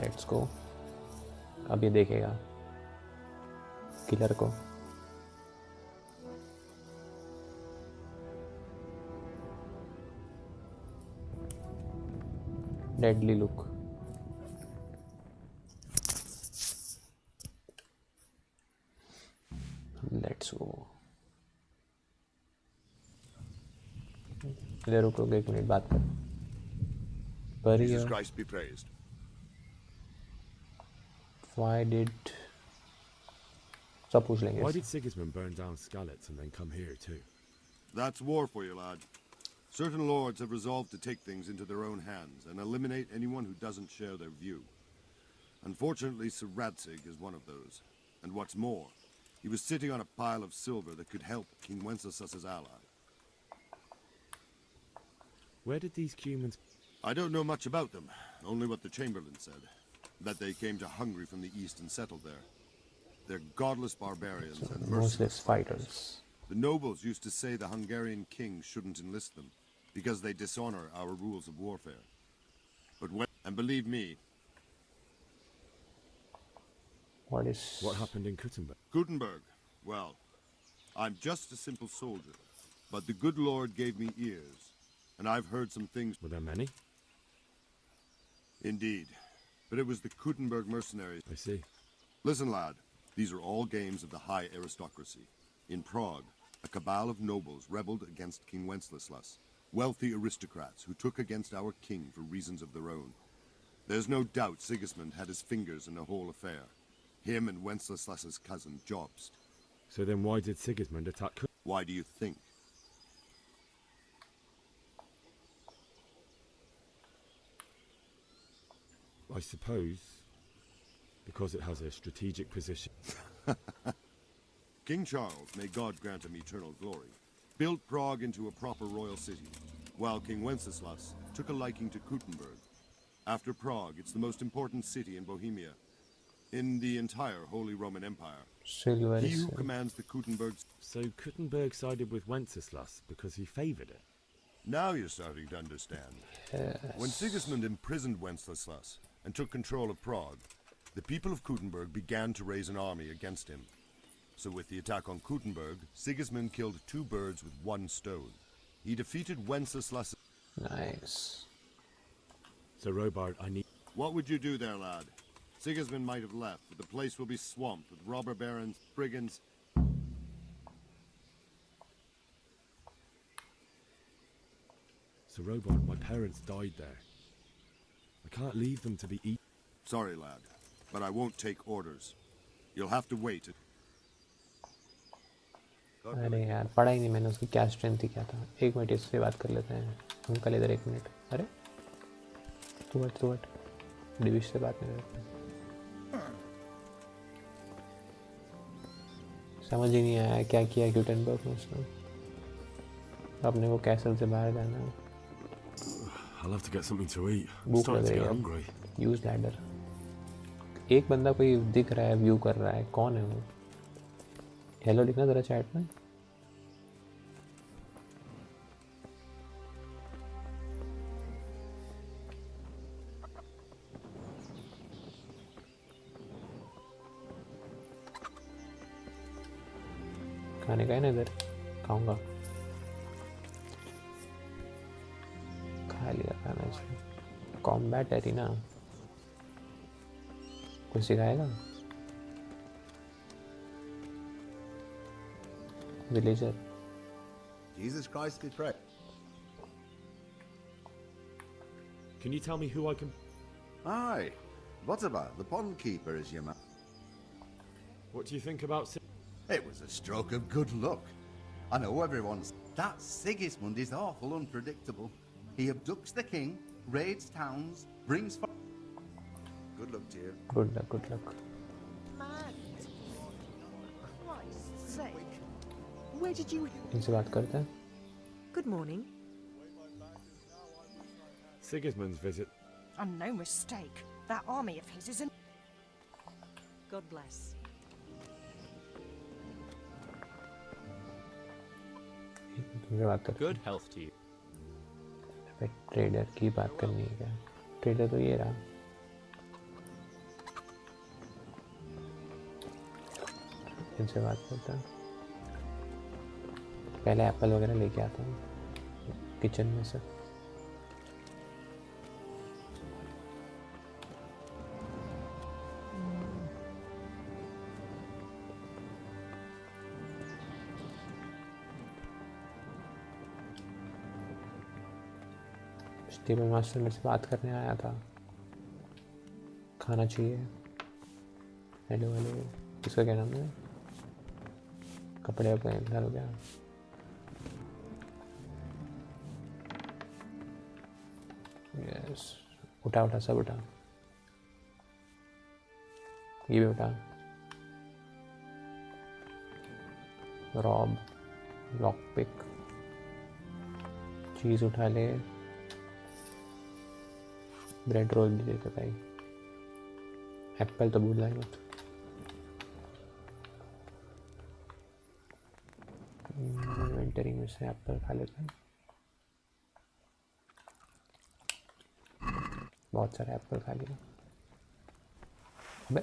लेट्स गो अब ये देखेगा किलर को Deadly look. Let's go. इधर रुको, एक मिनट बात कर. Jesus Christ be praised. Why did सब पूछ लेंगे. Why did Sigismund burn down Skalitz and then come here too? That's war for you, lad. Certain lords have resolved to take things into their own hands and eliminate anyone who doesn't share their view. Unfortunately, Sir Radzig is one of those. And what's more, he was sitting on a pile of silver that could help King Wenceslas's ally. Where did these humans... I don't know much about them, only what the Chamberlain said. That they came to Hungary from the east and settled there. They're godless barbarians and merciless fighters. The nobles used to say the Hungarian king shouldn't enlist them, because they dishonor our rules of warfare. But when... And believe me... What happened in Kuttenberg? Kuttenberg. Well, I'm just a simple soldier. But the good Lord gave me ears. And I've heard some things... Were there many? Indeed. But it was the Kuttenberg mercenaries... I see. Listen, lad. These are all games of the high aristocracy. In Prague, a cabal of nobles rebelled against King Wenceslas. Wealthy aristocrats who took against our king for reasons of their own. There's no doubt Sigismund had his fingers in the whole affair. Him and Wenceslas's cousin, Jobst. So then why did Sigismund attack... Why do you think? I suppose because it has a strategic position. King Charles, may God grant him eternal glory, built Prague into a proper royal city, while King Wenceslas took a liking to Kuttenberg. After Prague, it's the most important city in Bohemia, in the entire Holy Roman Empire. He who commands the Kuttenbergs... So Kuttenberg sided with Wenceslas because he favoured it? Now you're starting to understand. Yes. When Sigismund imprisoned Wenceslas and took control of Prague, the people of Kuttenberg began to raise an army against him. So with the attack on Kuttenberg, Sigismund killed 2 birds with 1 stone. He defeated Wenceslas... Nice. So Robert, I need... What would you do there, lad? Sigismund might have left, but the place will be swamped with robber barons, brigands... So Robert, my parents died there. I can't leave them to be eaten. Sorry, lad, but I won't take orders. You'll have to wait. अरे यार पढ़ा ही नहीं मैंने उसकी क्या strength थी क्या था. एक मिनट इससे बात कर लेते हैं हम कल इधर. एक मिनट. अरे तू हट डिविश से बात नहीं करते. समझ ही नहीं आया क्या किया क्यूटनबर्ग ने उसने. अपने को कैसल से बाहर जाना है. I'll have to get something to eat. I'm भूख starting लग to रही get है. hungry. Use ladder. एक बंदा कोई दिख रहा है, व्यू कर रहा है. कौन है वो? हेलो लिखना जरा चैट में. खाने का है ना इधर. खाऊंगा. खा लिया खाना इसमें. कॉम्बैट एरिना कुछ सिखाएगा. Villager. Jesus Christ be praised. Can you tell me who I can... Aye. What about the pond keeper is your man? What do you think about... It was a stroke of good luck. I know everyone's... That Sigismund is awful unpredictable. He abducts the king, raids towns, brings... Good luck to you. Good luck, good luck. Christ's sake. Where did you... इनसे बात करते हैं. Good morning. Sigismund's visit. And no mistake. That army of his isn't... God bless. तुमसे बात कर. Good health to you. Trader की बात करनी है क्या? ट्रेडर तो ये रहा. इनसे बात करता हूँ. पहले एप्पल वगैरह लेके आता हूँ किचन में से. टेबल मास्टर मेरे से बात करने आया था, खाना चाहिए। हेलो हेलो, इसका क्या नाम है? कपड़े अपने इधर हो गया। यस, उठा उठा सब उठा, ये भी उठा। रॉब, लॉक पिक, चीज़ उठा ले, ब्रेड रोल भी देते भाई। एप्पल तो भूल मत। इन्वेंटरी में से एप्पल खा लेते हैं, बहुत सारे एप्पल खा लिया। अबे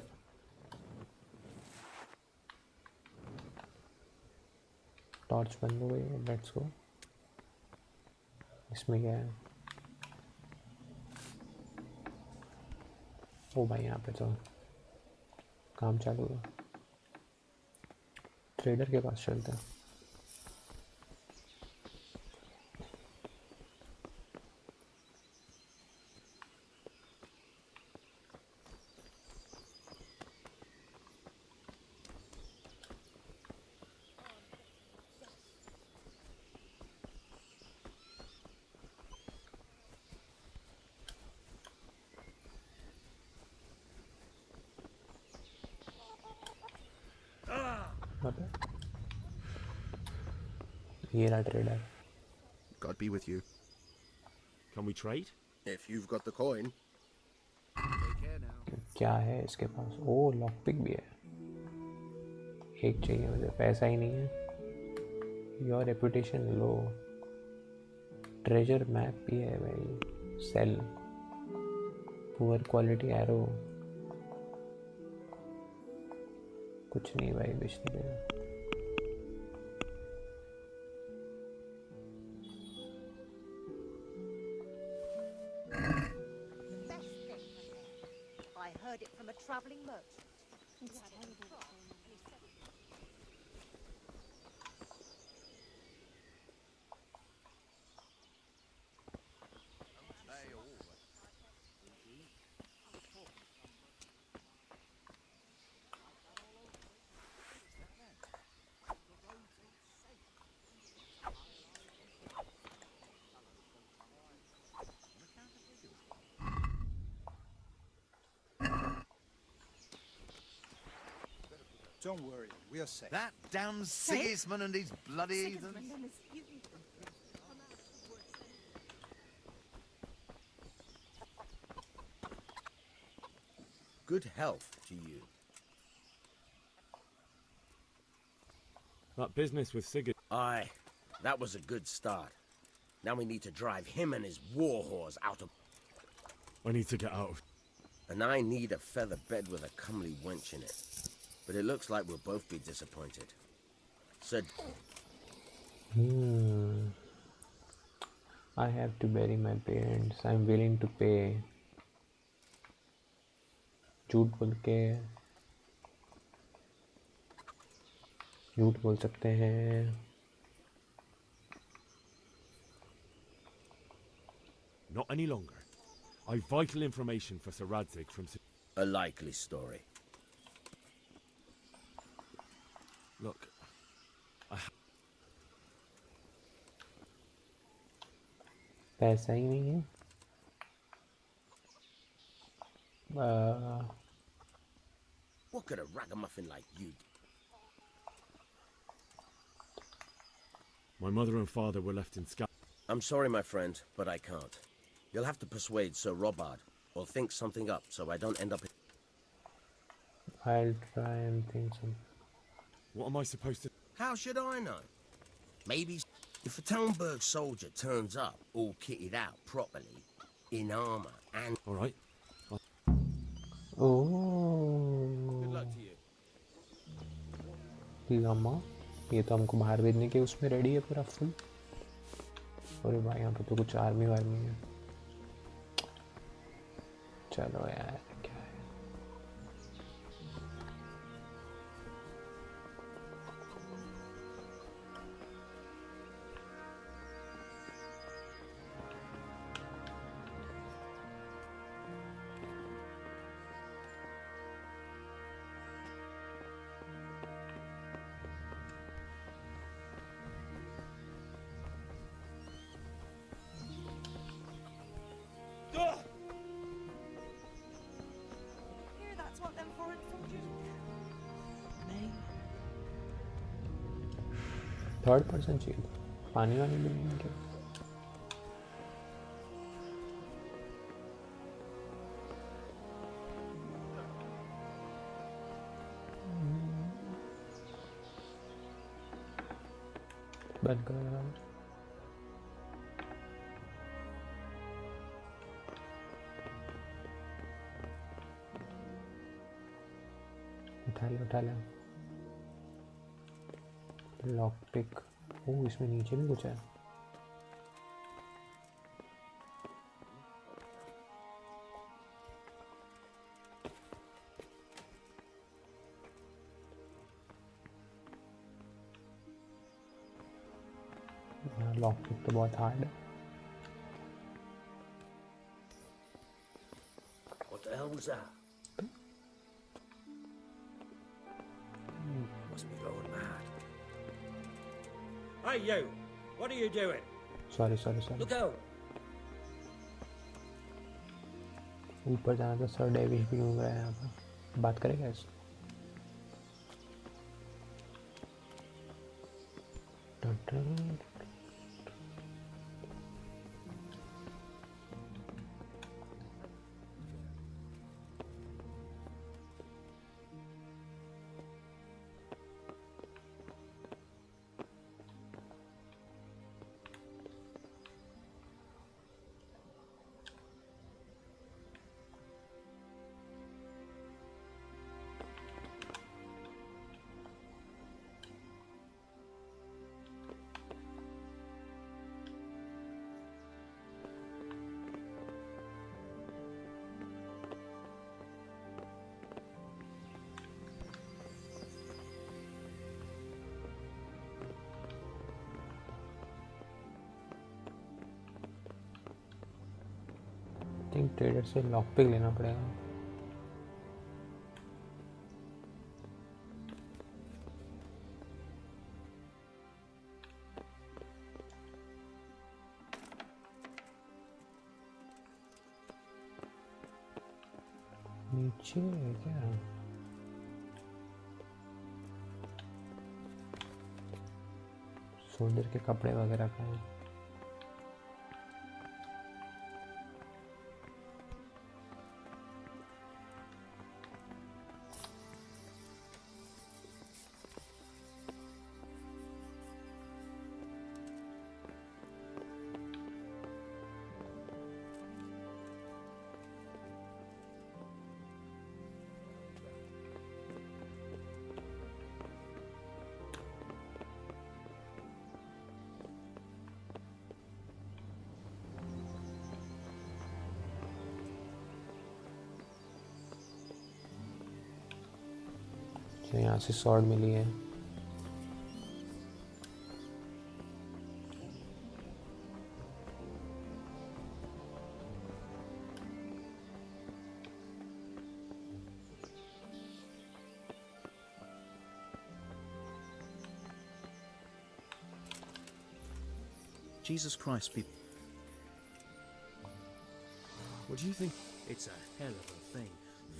टॉर्च बंद हो गई, लेट्स गो। इसमें क्या है? ओ भाई यहाँ पे तो काम चालू है। ट्रेडर के पास चलते हैं। ये रहा trader. God be with you. Can we trade? If you've got the coin. Take care now. क्या है इसके पास? ओ लॉक पिक भी है, एक चाहिए मुझे, पैसा ही नहीं है। Your reputation low, treasure map भी है भाई, सेल, पुअर क्वालिटी एरो, कुछ नहीं भाई बेचने के। I heard it from a travelling merchant. It's terrible. Don't worry, we're safe. That damn Sigismund and his bloody heathens. Good health to you. That business with Sigurd. Aye, that was a good start. Now we need to drive him and his war whores out of... I need to get out. And I need a feather bed with a comely wench in it. But it looks like we'll both be disappointed. Said... I have to bury my parents. I'm willing to pay. झूठ बोल सकते हैं। Not any longer. I've vital information for Sir Radzig from... A likely story. Look, पैसा ही नहीं है। What could a ragamuffin like you do? My mother and father were left in Scotland. I'm sorry, my friend, but I can't. You'll have to persuade Sir Robard, or think something up so I don't end up... I'll try and think some. What am I supposed to... How should I know? Maybe if a Townburg soldier turns up, all kitted out properly, in armor, and... All right. Oh. Good luck to you. लम्मा, ये तो हमको बाहर भेजने के उसमें ready है पूरा फुल। अरे भाई यहाँ पे तो कुछ आर्मी वार्मी है। चलो यार क्या है। थर्ड पर्सन चाहिए था, पानी वानी भी नहीं है क्या? बंद करो यार। उठा ले। Lock pick. ओह, इसमें नीचे भी कुछ है। लॉक पिक तो बहुत हार्ड है। What the hell was that? Must be going mad. Hey, you! What are you doing? Sorry. Look out! ऊपर जाना तो सर डेविश भी घूम रहा है यहाँ पर। बात करेगा इससे? थिंक ट्रेडर से लॉक पिक लेना पड़ेगा। नीचे है क्या? सोल्जर के कपड़े वगैरह का है। तो यहाँ से स्वॉर्ड मिली है। Jesus Christ, people. What do you think? It's a hell of a thing.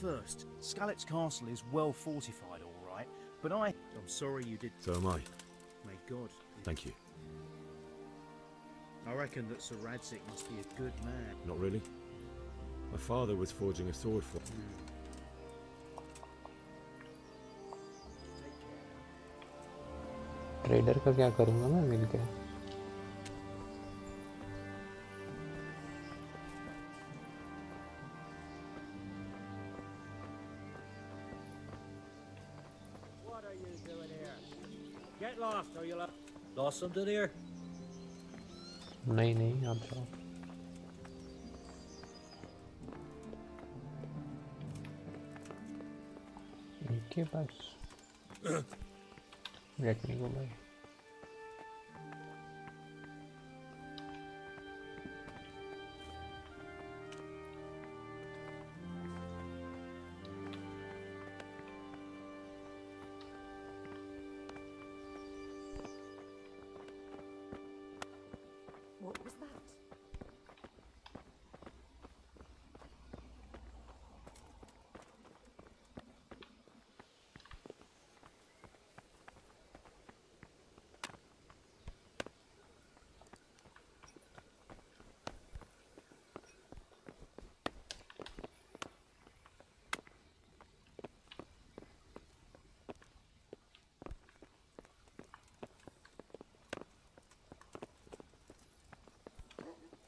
First, Scarlet's castle is well fortified, all right, but I'm sorry you did. So am I. May God. Thank you. I reckon that Sir Radzig must be a good man. Not really. My father was forging a sword for... trader का क्या करूँगा मैं मिलके? Get lost or you'll have... Lost something here? नहीं आप जाओ। इनके पास let me गो भाई। What was that?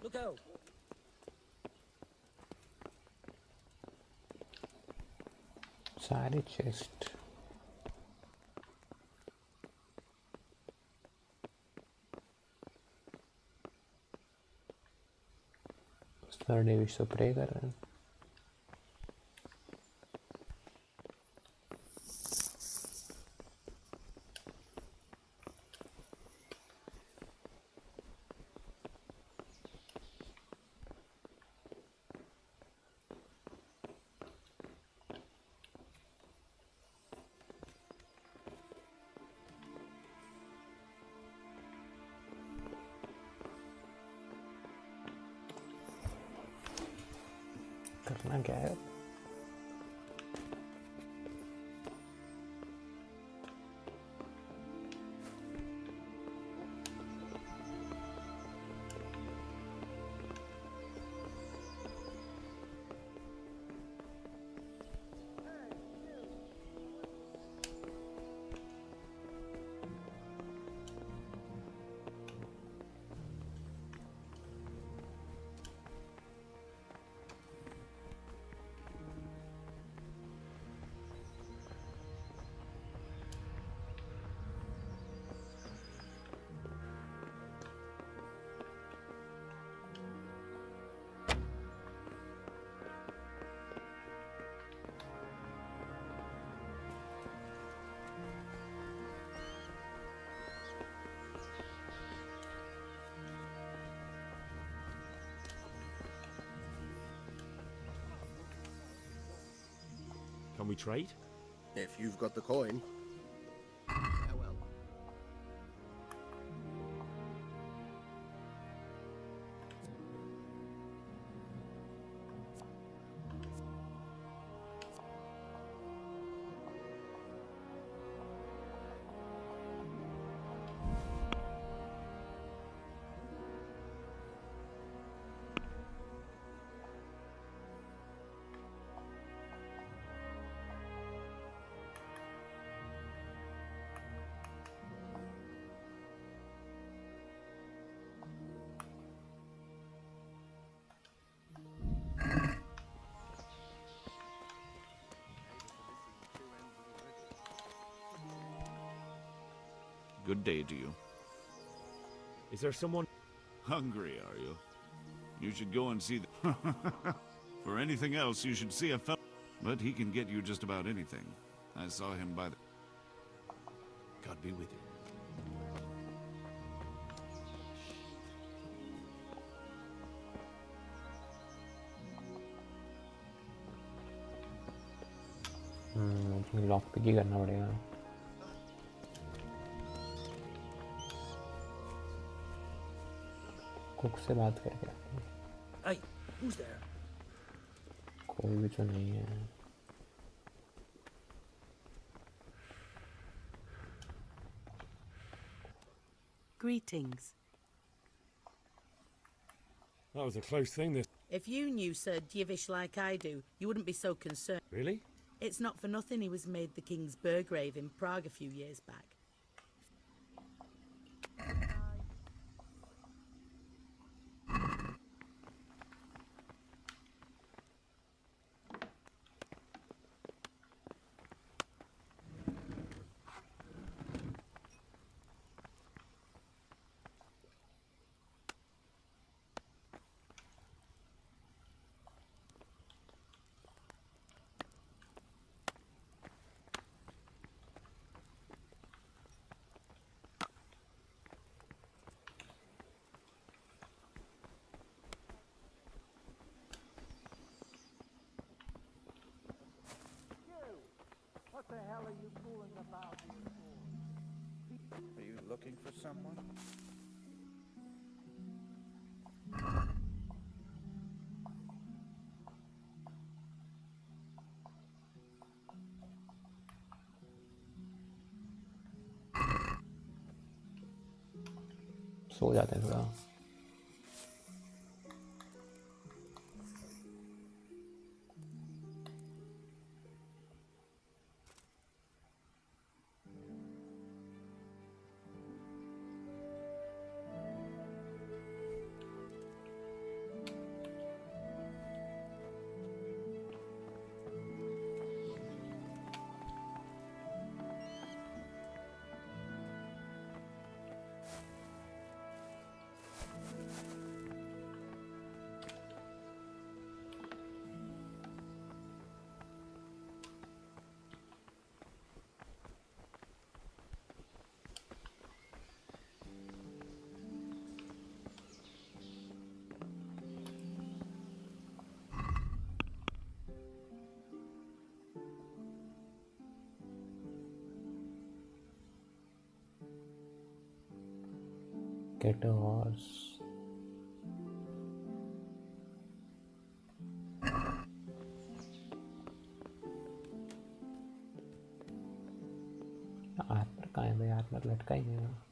Look out! सारे chest. सारे विश्व प्रे कर रहे हैं. करना क्या है? Can we trade? If you've got the coin. Farewell. Good day to you. Is there someone hungry, are you? You should go and see the For anything else, you should see a fellow. But he can get you just about anything. I saw him by the... God be with you. Lock pick ही करना पड़ेगा. Cook से बात करके आते हैं. Hey, who's there? कोई भी तो नहीं है. Greetings. That was a close thing, this. If you knew Sir Divish like I do, you wouldn't be so concerned. Really? It's not for nothing he was made the King's Burgrave in Prague a few years back. What the hell are you fooling about here for? Are you looking for someone? सो जाते हैं थोड़ा. Get a horse. Armour कहाँ है भाई? Armour लटका ही नहीं है।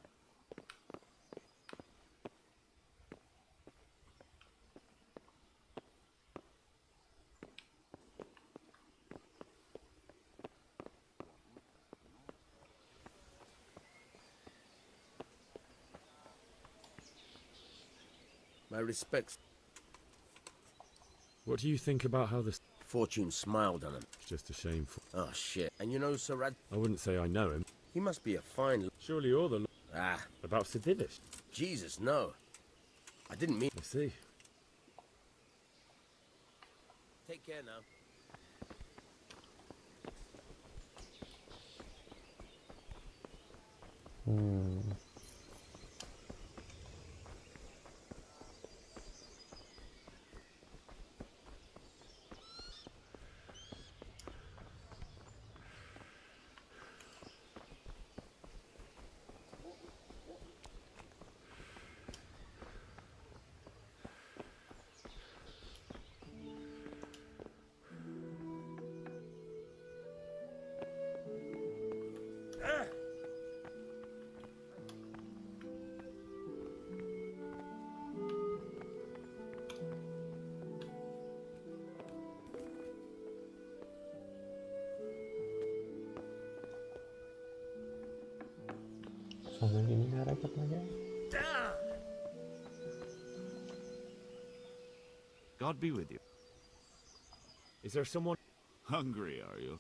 My respects. What do you think about how this... Fortune smiled on him. It's just a shame. Oh, shit. And you know Sir Rad... I wouldn't say I know him. He must be a fine... Surely you're the... Ah. About Sir Divish? Jesus, no. I didn't mean... I see. Take care now. समझ ही नहीं आ रहा कितना क्या। God be with you. Is there someone... Hungry, are you?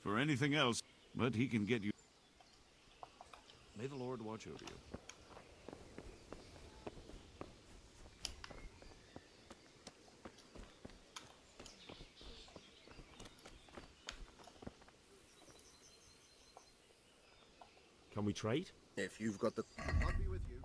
For anything else, but he can get you. May the Lord watch over you. Can we trade? If you've got the... God be with you.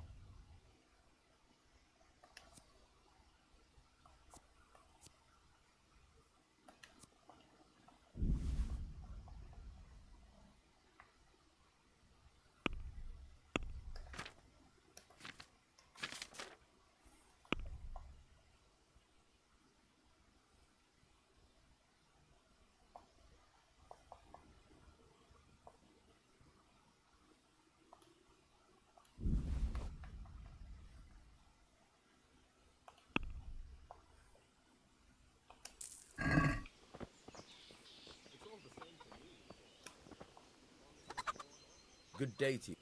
Good day to you.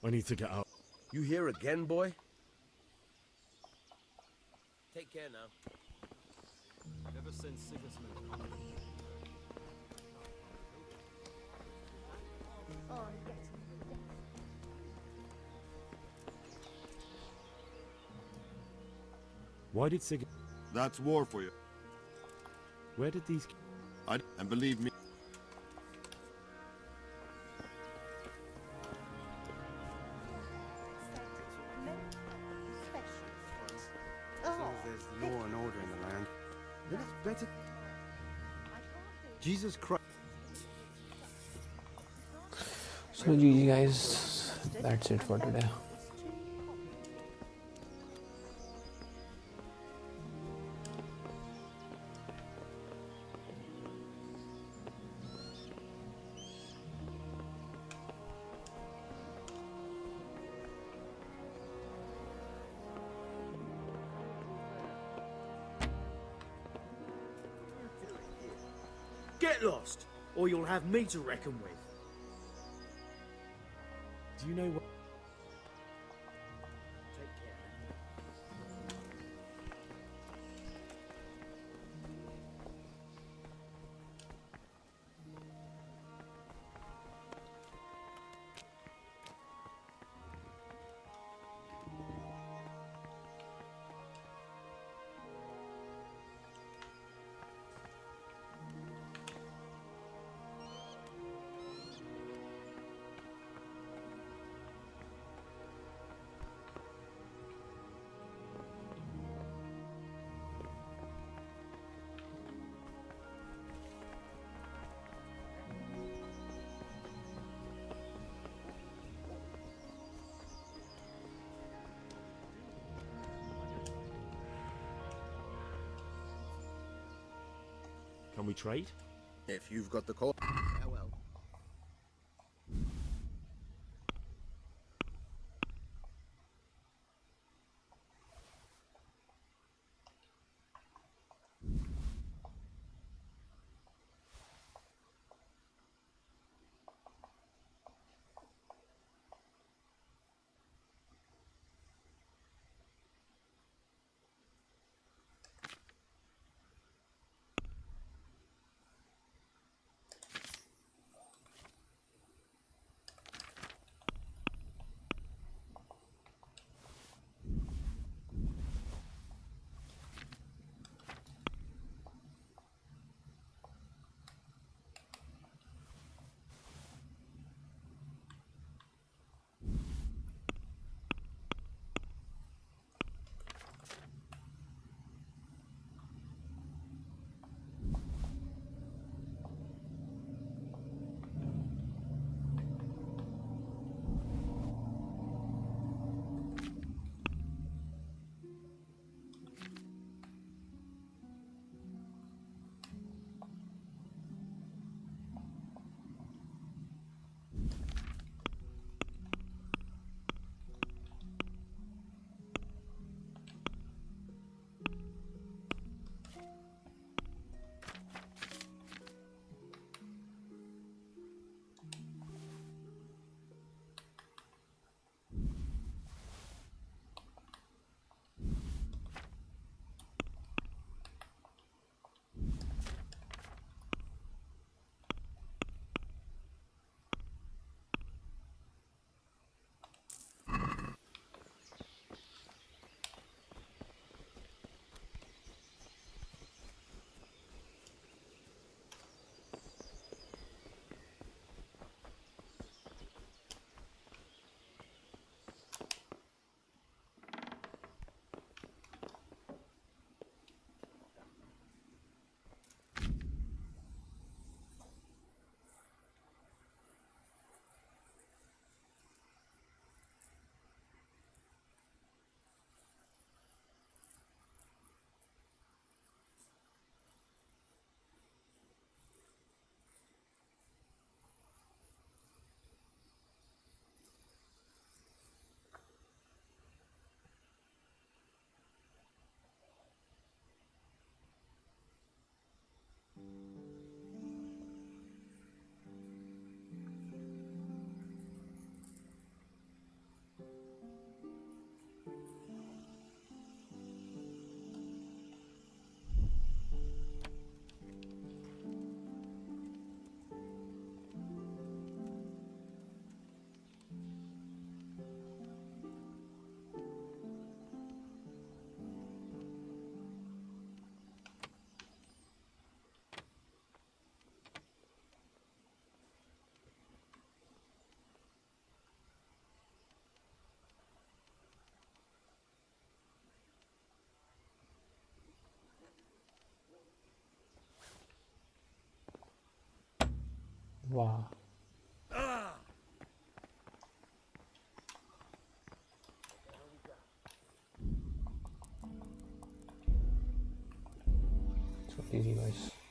I need to get out. You here again, boy? Take care now. Ever since Sigismund conquered... Why did Sig... That's war for you. Where did these... And believe me... As long as there's law and order in the land, then it's better. Jesus Christ. So GG guys, that's it for today. Get lost, or you'll have me to reckon with. Do you know what... Take care. Can we trade? If you've got the call. Farewell. Wow. So easy, guys.